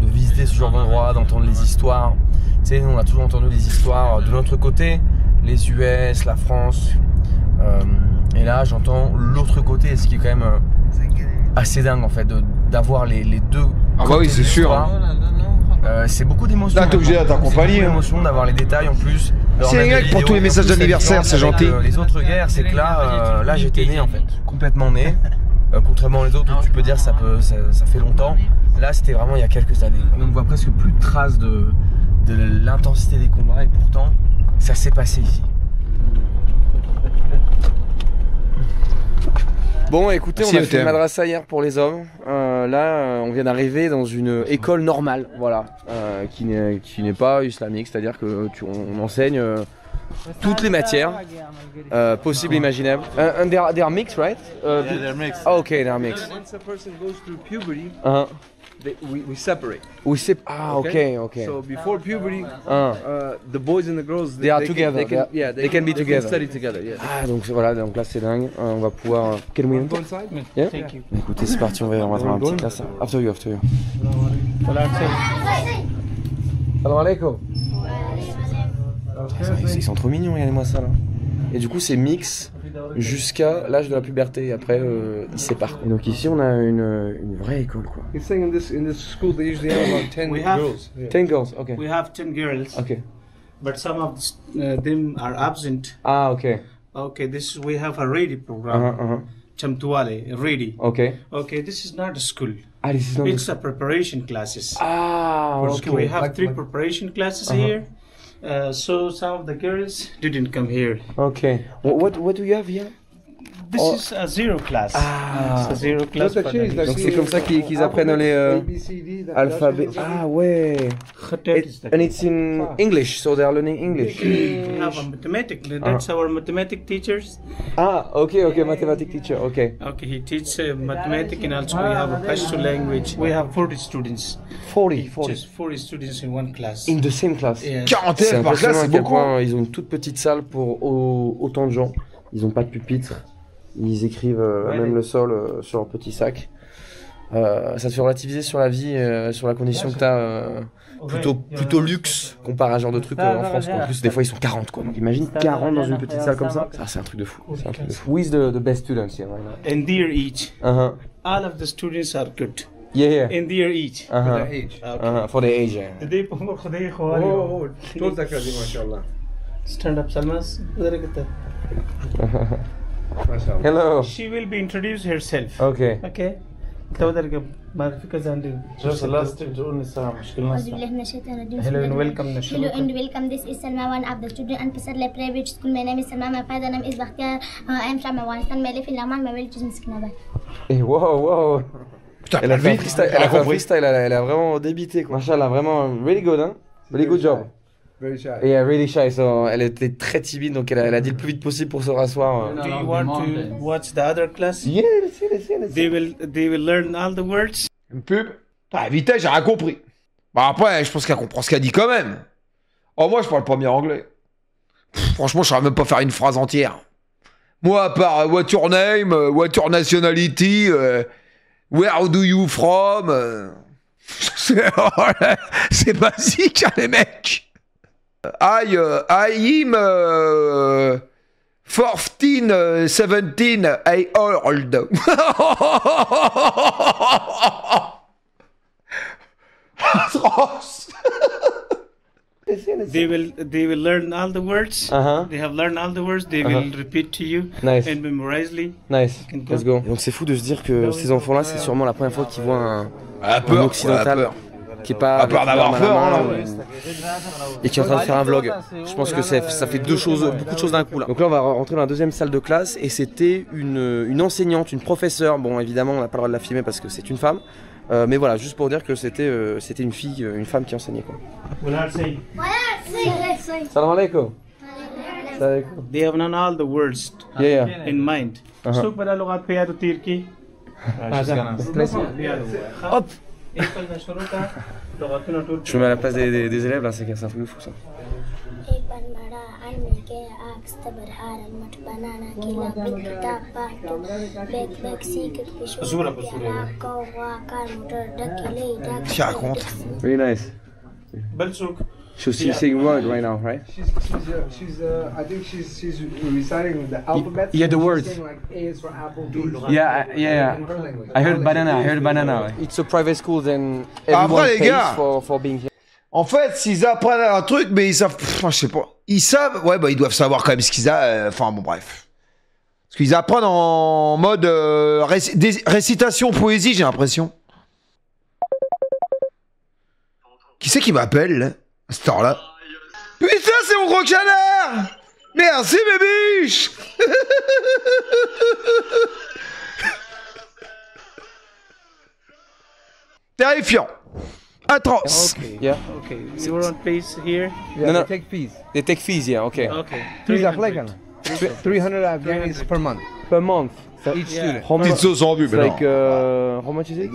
S5: visiter ce genre d'endroit, d'entendre les histoires. Tu sais on a toujours entendu les histoires de notre côté, les US, la France. Et là j'entends l'autre côté, ce qui est quand même assez dingue en fait d'avoir les deux.
S3: Ah bah oui c'est sûr.
S5: C'est beaucoup d'émotions.
S3: Là t'es obligé d'être accompagné.
S5: D'émotions d'avoir les détails en plus.
S3: C'est rien que pour tous les messages d'anniversaire, c'est gentil.
S5: Les autres guerres, c'est que là j'étais né en fait, complètement né. Contrairement aux autres où tu peux dire ça fait longtemps. Là c'était vraiment il y a quelques années. On ne voit presque plus de traces de l'intensité des combats et pourtant ça s'est passé ici. Bon écoutez, on a fait une madrasa hier pour les hommes. Là on vient d'arriver dans une école normale, voilà, qui n'est pas islamique, c'est-à-dire que on enseigne toutes les matières possibles et imaginables. And they are mixed, right?
S6: Yeah, they're mixed.
S5: Oh, okay, they are mixed.
S8: Once a person goes through puberty, we separate.
S5: Okay.
S8: So before puberty, the boys and the girls
S5: they are together.
S8: They can be together. Study together. Yeah.
S5: Ah donc voilà, donc là c'est dingue. On va pouvoir. Can we enter? Yeah. Thank you. Écoutez, c'est parti, on va faire un petit classe. After you. Salam alaikum. Ils sont trop mignons, regardez-moi ça là. Et du coup c'est mix jusqu'à l'âge de la puberté et après ils se séparent. Et donc ici on a une vraie école quoi.
S8: You're saying in this school they usually have about 10 girls.
S5: 10 girls, okay.
S10: We have 10 girls.
S5: Okay.
S10: But some of them are absent.
S5: Ah, okay.
S10: Okay, we have a ready program. Chamtuale, ready.
S5: Okay.
S10: Okay, this is not a school.
S5: Ah, this is not
S10: It's a preparation classes.
S5: Ah, okay.
S10: We have 3 preparation classes here. So some of the girls didn't come here.
S5: Okay. What do you have here?
S10: This is a zero class.
S5: Ah.
S10: It's a zero class.
S5: Donc c'est comme ça qu'ils apprennent les alphabets. Ah ouais. And it's in English, so they are learning English.
S10: We have a mathematics. That's our mathematics teachers.
S5: Ah, okay, mathematics teacher, okay.
S10: Okay, he teaches mathematics and also we have a Pashto language. We have 40 students.
S5: 40.
S10: Just 40 students in one class.
S5: In the same class.
S10: Yes.
S3: 40 élèves par classe, c'est beaucoup.
S5: Ils ont une toute petite salle pour autant de gens. Ils n'ont pas de pupitre. Ils écrivent même le sol sur leur petit sac. Ça te fait relativiser sur la vie, sur la condition que tu as plutôt luxe comparé à un genre de truc en France. En plus, des fois, ils sont 40 quoi. Donc imagine 40 dans une petite salle comme ça. Ça c'est un truc de fou. Who is the best students here right now?
S10: In their age. All of the students are good.
S5: Yeah.
S10: In their age.
S8: For their age.
S5: For their age.
S10: Stand up, Salmas.
S5: Hello.
S10: She will be introduced herself.
S5: Okay.
S10: Okay.
S6: Just the last thing to only Hello
S10: and welcome.
S11: Hello and welcome. This is Salma, one of the students at Pasarla Private School. My name is Salma. My father name is Bakhtiar. I am from Afghanistan. My life in Laman. My village is Miskinabad.
S5: Et wow.
S3: Putain,
S5: elle a fait un freestyle, elle a vraiment débité quoi. Machallah, vraiment really good hein. Really good job.
S8: Very shy.
S5: Yeah, really shy. So, elle était très timide, donc elle a dit le plus vite possible pour se rasseoir.
S10: Do you want to watch the other class?
S5: Yeah, let's see.
S10: They will learn all the words.
S3: Une pub. Ah, vite, j'ai rien compris. Bah après, je pense qu'elle comprend ce qu'elle dit quand même. Oh, moi, je parle pas bien anglais. Franchement, je saurais même pas faire une phrase entière. Moi, à part what's your name, what's your nationality, where do you from, c'est basique, hein, les mecs. I am 14, 17, I old.
S10: They will learn all the words. They have learned all the words. They will repeat to you and memorizely.
S5: Nice. Let's go. Donc c'est fou de se dire que ces enfants-là, c'est sûrement la première fois qu'ils voient un occidental. Qui est pas
S3: à part d'avoir peur
S5: et qui est en train de faire un vlog. Je pense que ça fait beaucoup de choses d'un coup là. Donc là on va rentrer dans la deuxième salle de classe et c'était une enseignante, une professeure. Bon évidemment on n'a pas le droit de la filmer parce que c'est une femme. Mais voilà, juste pour dire que c'était une fille, une femme qui enseignait quoi. Salam alaikum.
S10: They have known all the words in mind.
S5: Hop. Je me mets à la place des élèves là, c'est un truc de fou ça.
S3: Qui raconte?
S5: Very nice. So she's saying word right now, right?
S8: She's I think she's reciting the alphabet.
S5: Yeah, the words.
S8: Saying like A is for apple, B is for
S5: yeah. I heard banana. It's a private school, then everyone pays for being here.
S3: En fait, s'ils apprennent un truc, mais ils savent, je sais pas, Ils savent, ouais, bah ils doivent savoir quand même ce qu'ils a. Enfin bon, bref. Parce qu'ils apprennent en mode récitation, poésie, j'ai l'impression. Qui c'est qui m'appelle, là, à cette heure-là? Putain, c'est mon gros canard! Merci, mes biches! Terrifiant. Atroce.
S10: Okay. Yeah. Okay. You were on fees here.
S8: Yeah, they take fees.
S5: They take fees, yeah, okay.
S10: Okay.
S8: Fees are like 300 Afghanis per month.
S5: Per month.
S8: So each student.
S3: Petite sauce en vue,
S5: It's like, how much is it?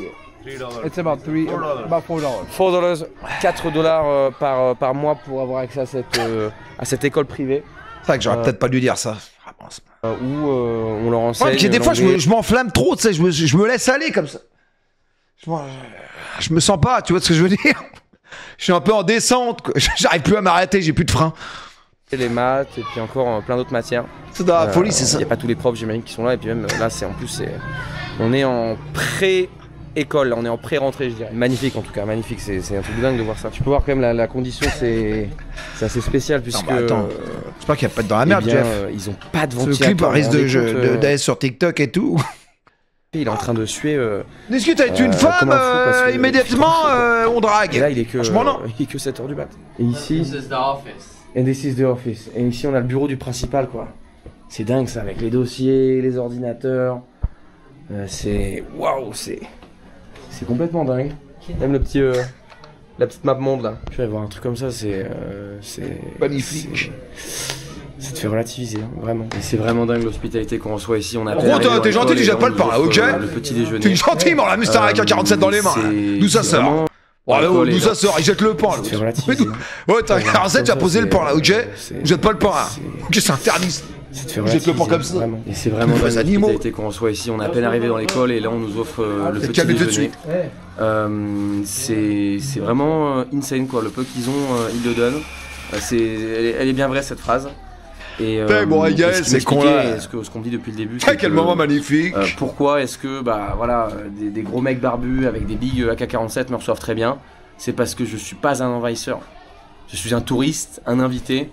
S8: It's about $4.
S5: $4. $4 par mois pour avoir accès à cette école privée.
S3: C'est vrai que j'aurais peut-être pas dû dire ça.
S5: Où on leur enseigne.
S3: Ouais, des fois, je m'enflamme trop, tu sais, je me laisse aller comme ça. Je me sens pas, tu vois ce que je veux dire? Je suis un peu en descente, quoi. J'arrive plus à m'arrêter, j'ai plus de frein.
S5: Les maths et puis encore plein d'autres matières.
S3: C'est dans la folie, c'est ça.
S5: Il n'y a pas tous les profs, j'imagine, qui sont là. Et puis même là, on est en pré-école, on est en pré-rentrée, je dirais. Magnifique en tout cas, magnifique, c'est un truc dingue de voir ça. Tu peux voir quand même la condition, c'est assez spécial puisque...
S3: Non, attends, j'espère qu'il n'y a pas de dans la merde, Jeff.
S5: Ils ont pas de
S3: Ce
S5: ventilateur.
S3: clip risque d'aller sur TikTok et tout.
S5: Il est en train de suer.
S3: Discute avec une femme, immédiatement on drague.
S5: Et là, il est que
S3: 7h
S5: du mat. Et ici.
S9: This is the office.
S5: And this is the office. Et ici, on a le bureau du principal, quoi. C'est dingue ça, avec les dossiers, les ordinateurs. C'est. Waouh, c'est complètement dingue. Même le petit. La petite map monde là. Tu vas voir un truc comme ça, c'est.
S3: Magnifique.
S5: Ça te fait relativiser, hein, vraiment. Et c'est vraiment dingue l'hospitalité qu'on reçoit ici. On a
S3: gros, t'es gentil, tu jettes pas le pain là, ok?
S5: Le petit déjeuner.
S3: T'es gentil, mais on l'a mis avec un 47 dans les mains. D'où ça sort? D'où ça sort? Il jette le pain là. Ouais, t'as un 47, tu as posé le pain là, ok? Jette pas le pain là. Ok, c'est interdit. Jette le pain comme ça.
S5: Et c'est vraiment dingue l'hospitalité qu'on reçoit ici. On est à peine arrivé dans l'école et là on nous offre le petit déjeuner. C'est vraiment insane quoi. Le peu qu'ils ont, ils le donnent. Elle est bien vraie cette phrase. Et
S3: bon, c'est con là.
S5: Ce qu'on dit depuis le début.
S3: Quel moment magnifique.
S5: Pourquoi est-ce que voilà, des gros mecs barbus avec des big AK-47 me reçoivent très bien? C'est parce que je suis pas un envahisseur. Je suis un touriste, un invité,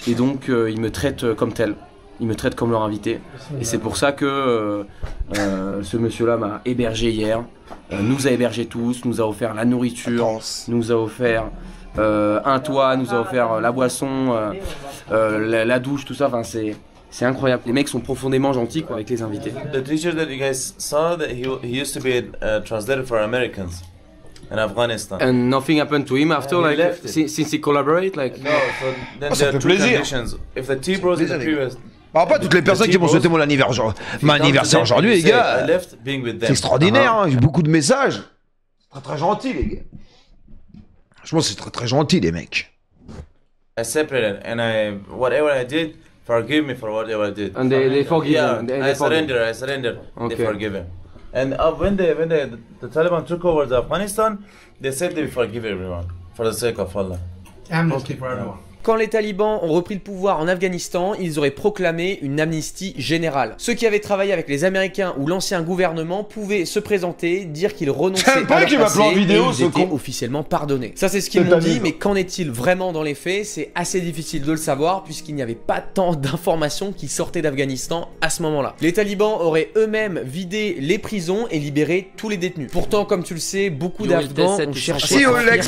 S5: et donc ils me traitent comme tel. Ils me traitent comme leur invité. Et c'est pour ça que ce monsieur-là m'a hébergé hier, nous a hébergés tous, nous a offert la nourriture, nous a offert un toit, nous a offert la boisson, la douche, tout ça. Enfin, c'est incroyable. Les mecs sont profondément gentils quoi, avec les invités.
S6: The teacher that you guys saw, that he used to be translator for Americans in Afghanistan.
S5: And nothing happened to him after, like since he collaborate, like.
S6: No, so then there are two conditions. If the T-bros in the previous.
S3: Alors pas toutes les personnes qui m'ont souhaité mon anniversaire aujourd'hui, les gars. C'est extraordinaire, hein. J'ai beaucoup de messages. C'est très gentil, les gars. Franchement, c'est très gentil, les mecs.
S6: I separated and whatever I did, forgive me for whatever I did.
S5: And they forgive him.
S6: I surrender.
S5: Okay.
S6: They forgive him. And when the Taliban took over Afghanistan, they said they forgive everyone for the sake of Allah.
S8: Amnesty for everyone.
S1: Quand les talibans ont repris le pouvoir en Afghanistan, ils auraient proclamé une amnistie générale. Ceux qui avaient travaillé avec les Américains ou l'ancien gouvernement pouvaient se présenter, dire qu'ils renonçaient à leur passé et ils étaient officiellement pardonnés. Ça c'est ce qu'ils m'ont dit, mais qu'en est-il vraiment dans les faits? C'est assez difficile de le savoir puisqu'il n'y avait pas tant d'informations qui sortaient d'Afghanistan à ce moment-là. Les talibans auraient eux-mêmes vidé les prisons et libéré tous les détenus. Pourtant, comme tu le sais, beaucoup d'Afghans ont cherché à fuir.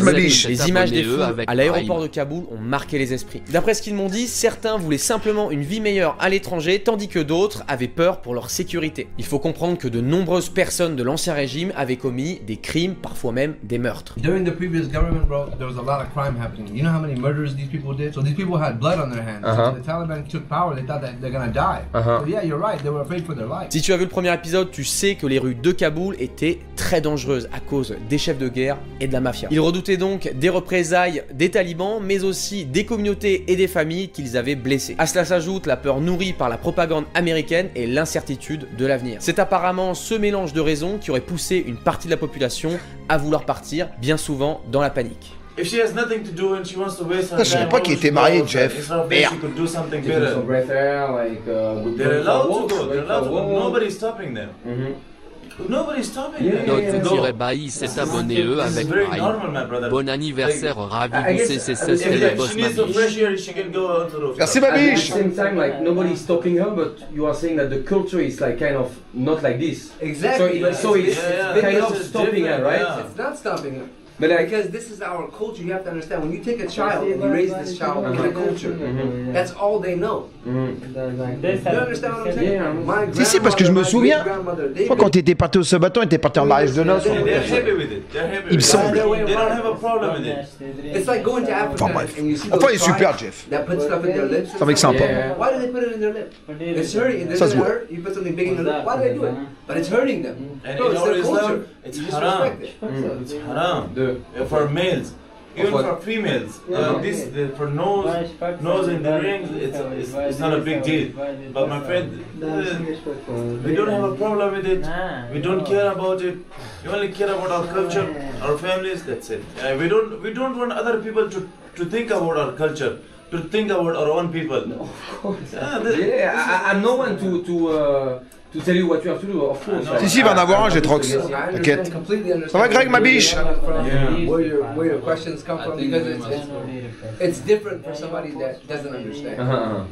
S1: Les images des foules à l'aéroport de Kaboul ont marqué les esprits. D'après ce qu'ils m'ont dit, certains voulaient simplement une vie meilleure à l'étranger, tandis que d'autres avaient peur pour leur sécurité. Il faut comprendre que de nombreuses personnes de l'ancien régime avaient commis des crimes, parfois même des meurtres.
S8: During the previous government, bro, there was a lot of crime happening. You know how many murders these people did? So these people had blood on their hands. So the Taliban took power, they thought that they're gonna die. So yeah, you're right, they were afraid for their life.
S1: Si tu as vu le premier épisode, tu sais que les rues de Kaboul étaient très dangereuses à cause des chefs de guerre et de la mafia. Ils redoutaient donc des représailles des talibans, mais aussi des communautés et des familles qu'ils avaient blessées. À cela s'ajoute la peur nourrie par la propagande américaine et l'incertitude de l'avenir. C'est apparemment ce mélange de raisons qui aurait poussé une partie de la population à vouloir partir, bien souvent dans la panique.
S6: If she has nothing to do and she wants to waste her
S3: time, je savais pas qu'il était marié, Jeff. Merde.
S6: They're allowed to go. They're allowed to go. Nobody's stopping them.
S9: Notre Bailly s'est abonné eux avec Maï. Bon anniversaire, ravi du CCC et le boss Mabiche.
S3: Merci Mabiche.
S5: At the same time, like nobody is stopping her, but you are saying that the culture is like kind of not like this.
S8: Exactly.
S5: So it's kind of stopping her, right?
S8: It's not stopping her.
S5: But like,
S8: because this is our culture, you have to understand. When you take a child and you raise this child in a culture, that's all they know. You understand what I'm saying?
S3: Si, si, parce que je me souviens, toi, quand t'étais parti au Sabaton, t'étais parti en mariage de noces. Il me semble.
S8: It's like going to Africa and you see
S3: Enfin, il est super, Jeff.
S8: that put stuff in their lips.
S3: C'est un mec sympa.
S8: Why do they put it in their lip? It's hurting. It
S3: Ça se
S8: doesn't
S3: voit.
S8: hurt. You put something big in their lip. Why do they do it? But it's hurting them. No, it's their culture.
S6: It's
S8: You
S6: haram.
S8: respect it.
S6: It's haram. For males. Even for females, for nose in the rings, it's not a big deal. But my friend, we don't have a problem with it. We don't care about it. We only care about our culture, our families. That's it. We don't want other people to think about our culture, to think about our own people.
S5: of course. I'm no one to tell you what you have to do, of course.
S3: Si, si, il va en avoir un, j'ai Trox. T'inquiète. Ça va, Greg, ma biche?
S8: Where your questions come from, because it's different for somebody that doesn't understand.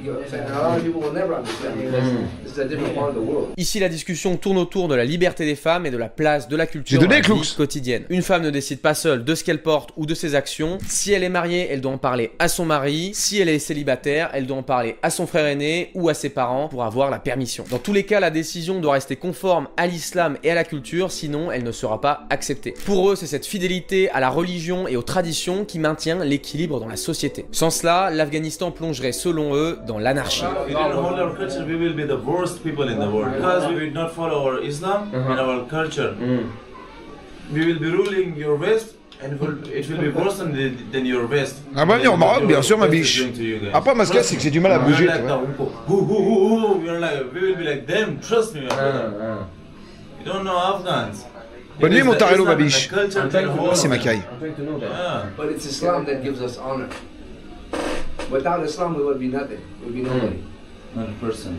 S8: You know what I'm saying? And a lot of people will never understand because this is a different part of the world.
S1: Ici, la discussion tourne autour de la liberté des femmes et de la place de la culture dans la vie quotidienne. Une femme ne décide pas seule de ce qu'elle porte ou de ses actions. Si elle est mariée, elle doit en parler à son mari. Si elle est célibataire, elle doit en parler à son frère aîné ou à ses parents pour avoir la permission. Dans tous les cas, la décision doit rester conforme à l'islam et à la culture, sinon elle ne sera pas acceptée. Pour eux, c'est cette fidélité à la religion et aux traditions qui maintient l'équilibre dans la société. Sans cela, l'Afghanistan plongerait selon eux dans l'anarchie.
S6: We didn't hold our culture, we will be the worst people in the world because we will not follow our Islam and our culture. We will be ruling your West. And it will be worse than your West.
S3: Ah bah, au Maroc, bien sûr, ma biche. Après, ma c'est que j'ai du mal à bouger.
S6: We will be like them, trust me, my brother. You don't know Afghans.
S3: Bonne nuit, Montarello, ma biche. C'est ma caille.
S8: But it's Islam that gives us honor. Without Islam, we would be nothing. We would be nobody.
S6: Not a person.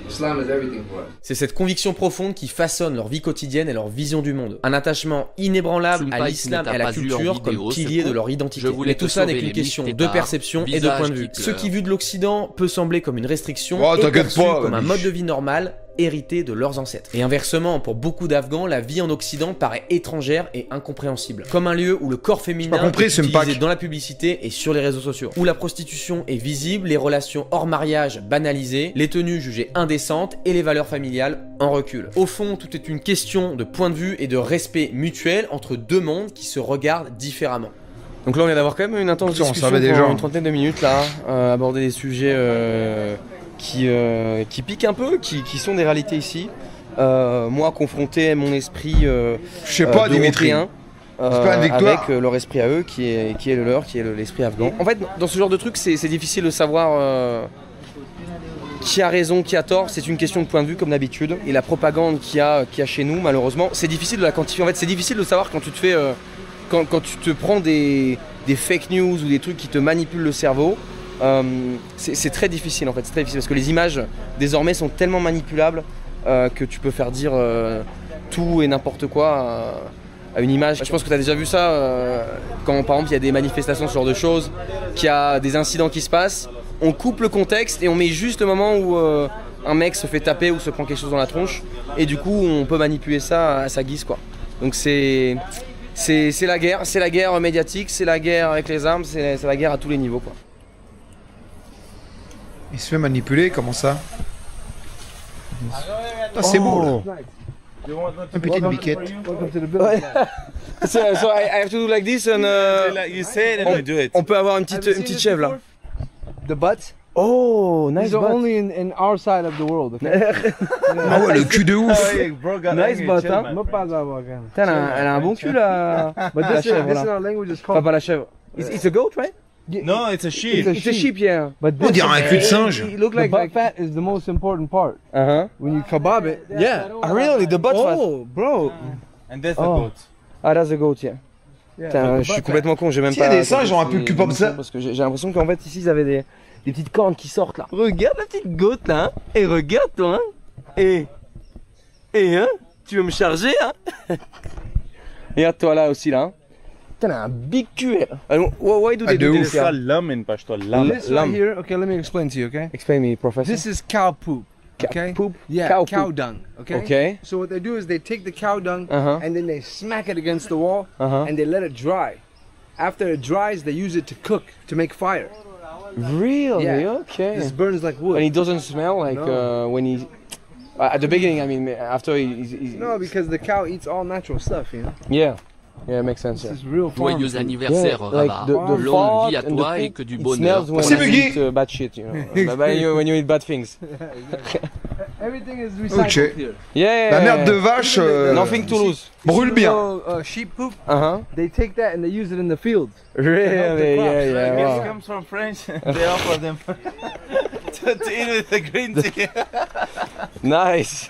S8: Islam is everything for us.
S1: C'est cette conviction profonde qui façonne leur vie quotidienne et leur vision du monde. Un attachement inébranlable à l'islam et à la culture comme pilier de leur identité. Mais tout ça n'est qu'une question de perception et de point de vue. Ce qui, vu de l'Occident, peut sembler comme une restriction, est perçu comme un mode de vie normal, hérité de leurs ancêtres. Et inversement, pour beaucoup d'Afghans, la vie en Occident paraît étrangère et incompréhensible. Comme un lieu où le corps féminin est utilisé dans la publicité et sur les réseaux sociaux. Où la prostitution est visible, les relations hors mariage banalisées, les tenues jugées indécentes et les valeurs familiales en recul. Au fond, tout est une question de point de vue et de respect mutuel entre deux mondes qui se regardent différemment. Donc là, on vient d'avoir quand même une intense discussion pendant une trentaine de minutes là, aborder des sujets qui piquent un peu, qui sont des réalités ici. Moi, confronté à mon esprit
S3: je sais pas,
S1: d'Européen, avec leur esprit à eux, qui est le leur, qui est l'esprit afghan. En fait, dans ce genre de truc, c'est difficile de savoir qui a raison, qui a tort. C'est une question de point de vue, comme d'habitude. Et la propagande qu'il y a chez nous, malheureusement, c'est difficile de la quantifier. En fait, c'est difficile de savoir quand tu te fais... quand tu te prends des fake news ou des trucs qui te manipulent le cerveau. C'est très difficile en fait, c'est très difficile parce que les images désormais sont tellement manipulables que tu peux faire dire tout et n'importe quoi à une image. Je pense que tu as déjà vu ça quand par exemple il y a des manifestations, ce genre de choses, qu'il y a des incidents qui se passent, on coupe le contexte et on met juste le moment où un mec se fait taper ou se prend quelque chose dans la tronche et du coup on peut manipuler ça à sa guise quoi. Donc c'est la guerre médiatique, c'est la guerre avec les armes, c'est la guerre à tous les niveaux quoi.
S3: Il se fait manipuler, comment ça? Ah, c'est beau là. Une petite biquette.
S5: So I have to do like this and
S6: you say it and you do it.
S5: On peut avoir une petite chèvre là.
S2: The butt?
S5: Oh, nice
S2: These are
S5: butt.
S2: only in our side of the world, okay?
S3: Ah ouais, le cul de ouf.
S5: Nice butt, hein? Putain, elle a un bon cul là.
S2: But
S5: la
S2: this
S5: chèvre
S2: in
S5: là.
S2: our language is
S5: Enfin,
S2: called...
S5: pas la chèvre. It's a goat, right?
S6: No, it's a sheep.
S5: It's a sheep, yeah.
S2: But
S3: On dirait un cul de singe.
S2: It look like the butt fat is the most important part. When you kebab it.
S5: Yeah. Really? The butt fat?
S2: Oh, bro.
S6: And that's the goat.
S5: Ah, that's a goat, yeah. Putain, je suis complètement con, j'ai même
S3: Si
S5: pas...
S3: il y a des singes, on a plus cul comme ça.
S5: Parce que j'ai l'impression qu'en fait, ici, ils avaient des petites cornes qui sortent là. Regarde la petite goat là, hein. Et regarde toi, hein. Et hein. tu veux me charger, hein? Regarde-toi là aussi, là. Hein. Putain, un big cul. Why do they do this?
S6: This
S2: right here, okay, let me explain to you, okay?
S5: Explain me, professor.
S2: This is cow poop. Okay.
S5: Poop?
S2: Yeah, cow dung. Okay.
S5: Okay.
S2: So what they do is they take the cow dung and then they smack it against the wall and they let it dry. After it dries, they use it to cook, to make fire.
S5: Really?
S2: Yeah.
S5: Okay.
S2: This burns like wood.
S5: And it doesn't smell like when he. At the beginning, I mean, after he's
S2: no, because the cow eats all natural stuff, you know.
S5: Yeah. Yeah, it makes sense.
S2: This is real farm.
S9: Joyeux anniversaire, Rabat. Longue vie à toi et que du bonheur.
S5: C'est Buggy. Bad shit, you know. when you eat bad things.
S2: Everything is recycled here.
S5: Yeah.
S3: La merde de vache.
S5: Nothing to lose.
S3: Brûle bien.
S2: Sheep poop. They take that and they use it in the field.
S5: Really? Yeah.
S6: This
S5: Wow.
S6: comes from French. They offer them to eat with the green tea.
S5: Nice.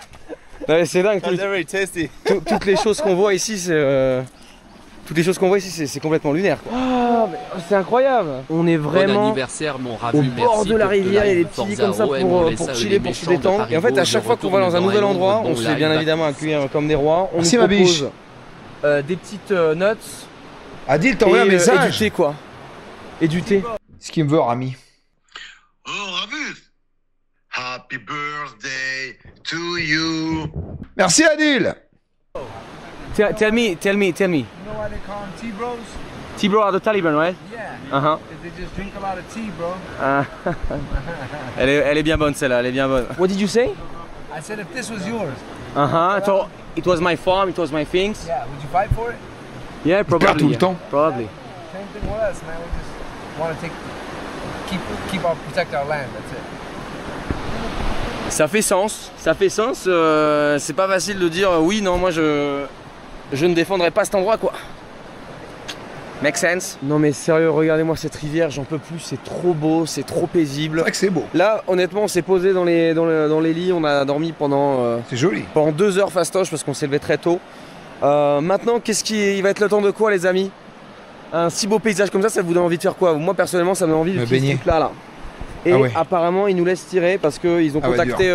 S5: Non, c'est dingue.
S6: They're very tasty.
S5: Toutes les choses qu'on voit ici, c'est. Toutes les choses qu'on voit ici, c'est complètement lunaire. Ah, c'est incroyable. On est vraiment
S9: bon anniversaire, mon Ravu,
S5: au bord de la rivière, il y a des petits comme ça pour chiller, pour se détendre. Et en fait, à chaque fois qu'on va dans un nouvel endroit, on se fait bien évidemment accueillir comme des rois. On nous propose des petites nuts.
S3: Adil, t'envoies un message.
S5: Et du thé, quoi. Et du thé.
S3: Ce qui me veut, Rami.
S12: Oh, Ravu. Happy birthday to you.
S3: Merci, Adil.
S5: Tell me.
S2: You know why they call them tea bros?
S5: Tea bro are the Taliban, right?
S2: Yeah. Because they just drink a lot of tea, bro.
S5: Elle est bien bonne celle-là, elle est bien bonne. What did you say?
S2: I said if this was yours.
S5: So it was my farm, it was my things.
S2: Yeah, would you fight for it?
S5: Yeah, probably.
S3: Tout le temps.
S5: Probably.
S2: Same thing with us, man. We just want to protect our land. That's it.
S5: Ça fait sens, c'est pas facile de dire oui, non, moi je ne défendrai pas cet endroit, quoi. Make sense? Non mais sérieux, regardez-moi cette rivière, j'en peux plus, c'est trop beau, c'est trop paisible.
S3: C'est vrai que c'est beau.
S5: Là, honnêtement, on s'est posé dans les lits, on a dormi pendant...
S3: c'est joli.
S5: Pendant 2 heures fastoche parce qu'on s'est levé très tôt. Maintenant, il va être le temps de quoi, les amis? Un si beau paysage comme ça vous donne envie de faire quoi? Moi, personnellement, ça me donne envie de
S3: baigner.
S5: là. Et apparemment, ils nous laissent tirer parce qu'ils ont contacté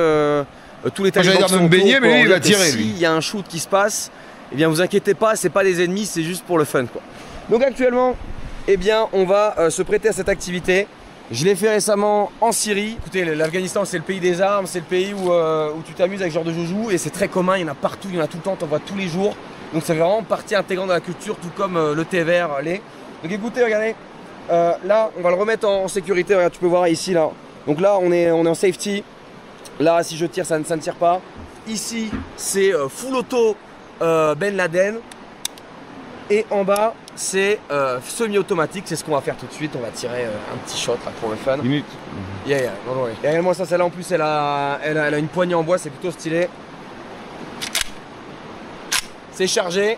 S5: tous les talibans.
S3: J'allais dire de me baigner, mais lui, il va tirer.
S5: S'il y a un shoot qui se passe, eh bien, vous inquiétez pas, c'est pas des ennemis, c'est juste pour le fun, quoi. Donc actuellement, eh bien, on va se prêter à cette activité. Je l'ai fait récemment en Syrie. Écoutez, l'Afghanistan, c'est le pays des armes, c'est le pays où tu t'amuses avec ce genre de joujou et c'est très commun. Il y en a partout, il y en a tout le temps, t'en vois tous les jours. Donc c'est vraiment partie intégrante de la culture, tout comme le thé vert, lait. Donc écoutez, regardez. Là, on va le remettre en sécurité. Regarde, tu peux voir ici, là. Donc là, on est en safety. Là, si je tire, ça ne tire pas. Ici, c'est full auto Ben Laden. Et en bas, c'est semi-automatique. C'est ce qu'on va faire tout de suite. On va tirer un petit shot là, pour le fun. Yeah, don't worry. Et regarde-moi ça, celle-là en plus, elle a une poignée en bois. C'est plutôt stylé. C'est chargé.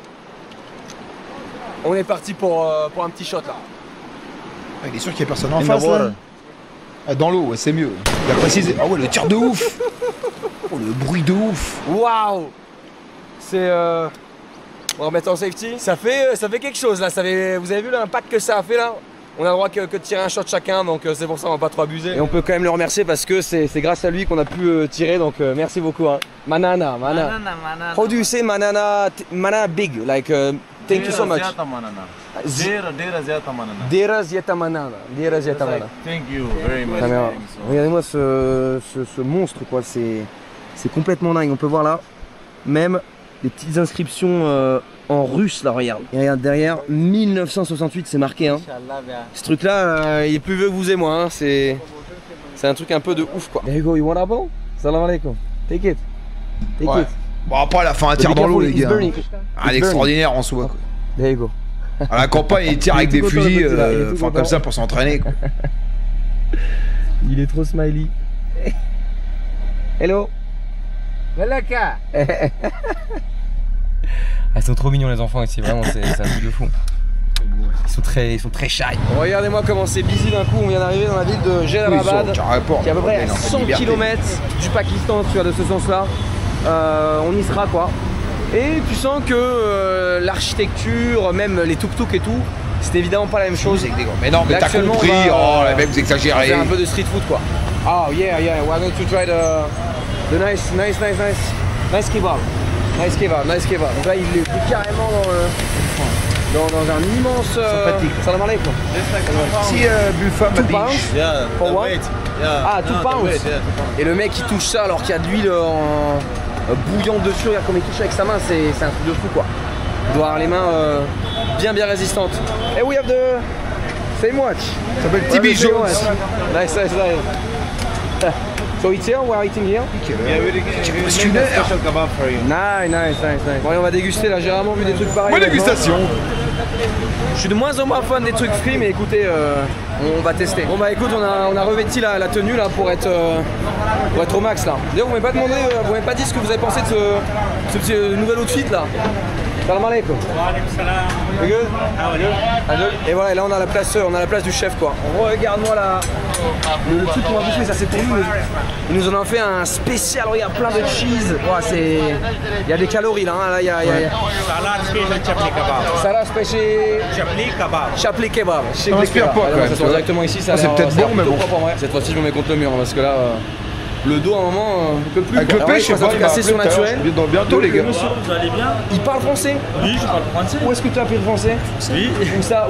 S5: On est parti pour un petit shot là.
S3: Il est sûr qu'il n'y a personne en face là. Ah, dans l'eau, ouais, c'est mieux. Il a précisé. Ah ouais, le tir de ouf. Oh, le bruit de ouf.
S5: Waouh. C'est on va remettre en safety. Ça fait quelque chose là. Vous avez vu l'impact que ça a fait là? On a le droit que de tirer un shot chacun, donc c'est pour ça on va pas trop abuser. Et on peut quand même le remercier parce que c'est grâce à lui qu'on a pu tirer, donc merci beaucoup. Hein. Manana. How do you say manana big? Like thank you so much. Dera Zieta Manana.
S6: Thank you very much.
S5: Regardez-moi ce monstre, quoi. C'est complètement dingue. On peut voir là même des petites inscriptions en russe là, regarde. Et regarde derrière, 1968 c'est marqué, hein. Ce truc là, il est plus vieux que vous et moi, hein. C'est un truc un peu de ouf, quoi. There you go, you want apple? Salam alaikum. Take it.
S3: Take it. Bon, après, elle a fait un tir dans l'eau, les gars. Un extraordinaire en soi, quoi.
S5: There you go.
S3: À la campagne, il tire avec des fusils, enfin comme ça pour s'entraîner, quoi.
S5: Il est trop smiley. Hello.
S2: Malaka.
S5: Ils sont trop mignons les enfants ici, vraiment c'est un truc de fou. Ils sont très shy. Regardez-moi comment c'est busy d'un coup, on vient d'arriver dans la ville de Jellalabad, qui est à peu près à 100 km du Pakistan, tu vois, de ce sens-là. On y sera, quoi. Et tu sens que l'architecture, même les tuk-tuk et tout, c'est évidemment pas la même chose.
S3: Mais non, mais t'as compris, oh les mecs vous exagérez.
S5: C'est un peu de street food, quoi. Oh yeah, we're going to try the nice kebab. Nice kebab, nice kebab. Donc là, il est carrément dans un immense. Salam alaikum.
S3: Si Buffa m'a dit.
S6: Yeah,
S5: For
S6: the
S5: what?
S6: weight. Yeah.
S5: Ah, 2
S6: No, the
S5: pounds.
S6: weight, yeah, 2 pounds.
S5: Et le mec, il touche ça alors qu'il y a de l'huile en bouillante dessus. Regarde comme il touche avec sa main, c'est un truc de fou quoi. Il doit avoir les mains bien résistantes. Et we have the same watch.
S3: Ça s'appelle Tibi Jones.
S5: Nice. So it's here, we're eating here.
S6: Yeah, we make a special kebab for you.
S5: Nice. Bon, allez, on va déguster là. J'ai rarement vu des trucs pareils.
S3: Bonne dégustation.
S5: Je suis de moins en moins fan des trucs frits, mais écoutez, on va tester. Bon bah écoute, on a revêti la tenue là pour être au max là. D'ailleurs, vous m'avez pas demandé, vous m'avez pas dit ce que vous avez pensé de ce petit nouvel outfit là. Salam alaikum. You good? Et voilà, et là on a la place du chef quoi. Regarde-moi là, le truc qu'on va bouffer, ça c'est pour nous. Ils nous en ont fait un spécial, regarde, plein de cheese. Ouais, il y a des calories là, hein. Là il y a...
S13: Salad special chapli kebab.
S5: Salad special chapli kebab.
S3: Ça m'inspire pas quand même.
S5: Ça sort directement ici, ça
S3: c'est peut-être bon mais bon.
S5: Cette fois-ci je me mets contre le mur hein, parce que là... Le dos à un moment ne peut plus.
S3: Avec le pêche,
S5: c'est assez surnaturel.
S3: Bientôt les gars.
S13: Monsieur, vous allez bien?
S5: Il parle français?
S13: Oui, je parle français.
S5: Où est-ce que tu as appris le français?
S13: Oui.
S5: Où ça?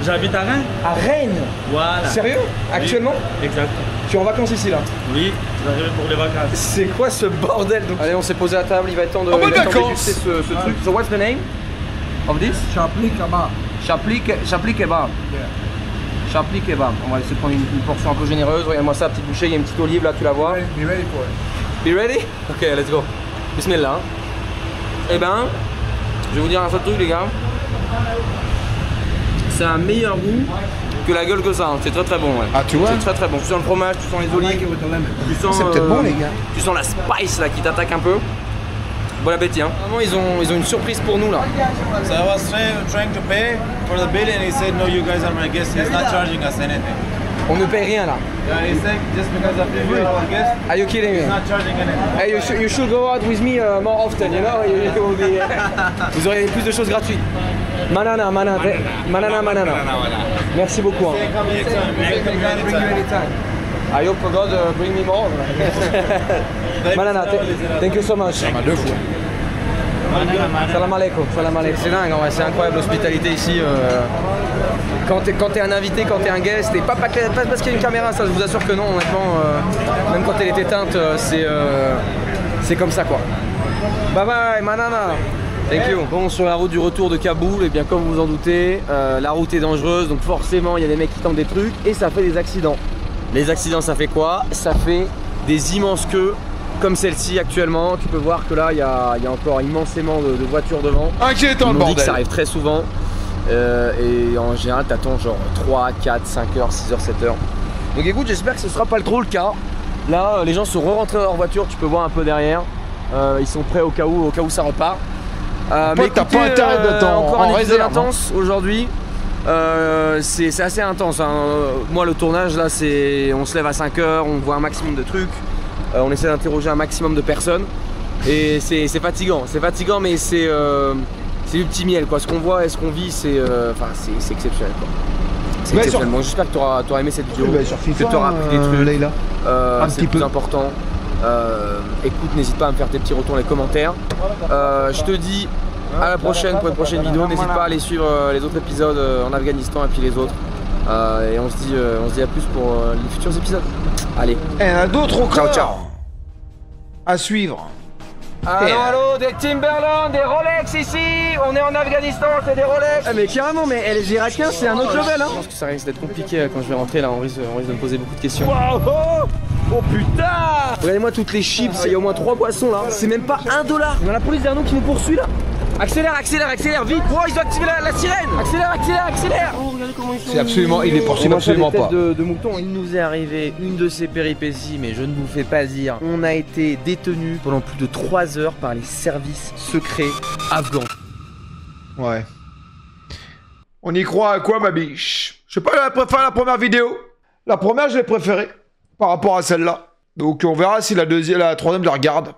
S13: J'habite à Rennes.
S5: À Rennes?
S13: Voilà.
S5: Sérieux? Actuellement?
S13: Exact.
S5: Tu es en vacances ici là?
S13: Oui, j'arrive pour les vacances.
S5: C'est quoi ce bordel? Donc, allez, on s'est posé à table, il va être temps de déguster ce truc. So what's the name of this?
S2: Chapli kebab.
S5: Chapli kebab. Chapli kebab. On va essayer de prendre une portion un peu généreuse. Regarde-moi ça, petite bouchée, il y a une petite olive là, tu la vois.
S2: Be ready for it.
S5: Be ready? Ok, let's go. Bismillah. Eh ben, je vais vous dire un seul truc les gars. C'est un meilleur goût que la gueule que ça. Hein. C'est très très bon. Ouais.
S3: Ah tu vois?
S5: C'est très bon. Tu sens le fromage, tu sens les olives. Tu sens.
S3: C'est peut-être bon les gars.
S5: Tu sens la spice là qui t'attaque un peu. Bon appétit hein. Vraiment ils ont une surprise pour nous là.
S6: So I was trying to pay for the bill and he said, no, you guys are my guests. He's not charging us anything.
S5: On ne paye rien là.
S6: Yeah, he said just because of you are our guests.
S5: Are you kidding me?
S6: He's not charging anything.
S5: Hey, you should go out with me more often, you know? Vous aurez plus de choses gratuites. Manana. Merci beaucoup. Hein. I hope God bring me more. Manana, thank you so much.
S3: Deux fois.
S5: Salam alaikum. C'est dingue, en vrai, c'est incroyable l'hospitalité ici. Quand t'es un invité, quand t'es un guest, et pas parce qu'il y a une caméra, ça je vous assure que non, honnêtement, même quand elle est éteinte, c'est comme ça quoi. Bye bye, manana. Thank you. Bon, sur la route du retour de Kaboul, et bien comme vous vous en doutez, la route est dangereuse, donc forcément il y a des mecs qui tentent des trucs et ça fait des accidents. Les accidents, ça fait quoi? Ça fait des immenses queues comme celle-ci actuellement. Tu peux voir que là il y a encore immensément de voitures devant.
S3: Inquiétant le
S5: bordel. On dit que ça arrive très souvent. Et en général t'attends genre 3, 4, 5 heures, 6 heures, 7 heures. Donc écoute, j'espère que ce sera pas trop le cas. Là les gens sont re-rentrés dans leur voiture, tu peux voir un peu derrière. Ils sont prêts au cas où ça repart. Mais t'as pas intérêt d'attendre. Encore un épisode intense aujourd'hui. C'est assez intense hein. Moi le tournage là c'est on se lève à 5 heures, on voit un maximum de trucs, on essaie d'interroger un maximum de personnes et c'est fatigant mais c'est du petit miel quoi. Ce qu'on voit et ce qu'on vit c'est exceptionnel quoi. C'est exceptionnel. Bon, j'espère que tu auras aimé cette vidéo, que tu auras appris des trucs, c'est le plus important. Écoute, n'hésite pas à me faire tes petits retours dans les commentaires. Je te dis à la prochaine pour une prochaine vidéo. N'hésite pas à aller suivre les autres épisodes en Afghanistan et puis les autres. Et on se dit à plus pour les futurs épisodes. Allez.
S3: Et il y en a d'autres encore.
S5: Ciao.
S3: À suivre.
S5: Allô, des Timberland, des Rolex ici. On est en Afghanistan, c'est des Rolex. Ah mais carrément, mais les Irakiens c'est un autre level hein. Je pense que ça risque d'être compliqué quand je vais rentrer là. On risque de me poser beaucoup de questions. Wow, oh putain! Regardez-moi toutes les chips, il y a au moins 3 boissons là. C'est même pas $1. On a la police derrière nous qui nous poursuit là. Accélère, vite! Oh, ils ont activé la sirène! Accélère! Oh, regardez comment ils sont.
S3: C'est absolument, il les poursuit absolument pas.
S5: De mouton. Il nous est arrivé une de ces péripéties, mais je ne vous fais pas dire. On a été détenus pendant plus de 3 heures par les services secrets afghans.
S3: Ouais. On y croit à quoi, ma biche? Je sais pas, je préfère la première vidéo. La première, je l'ai préférée par rapport à celle-là. Donc on verra si la troisième, je la regarde.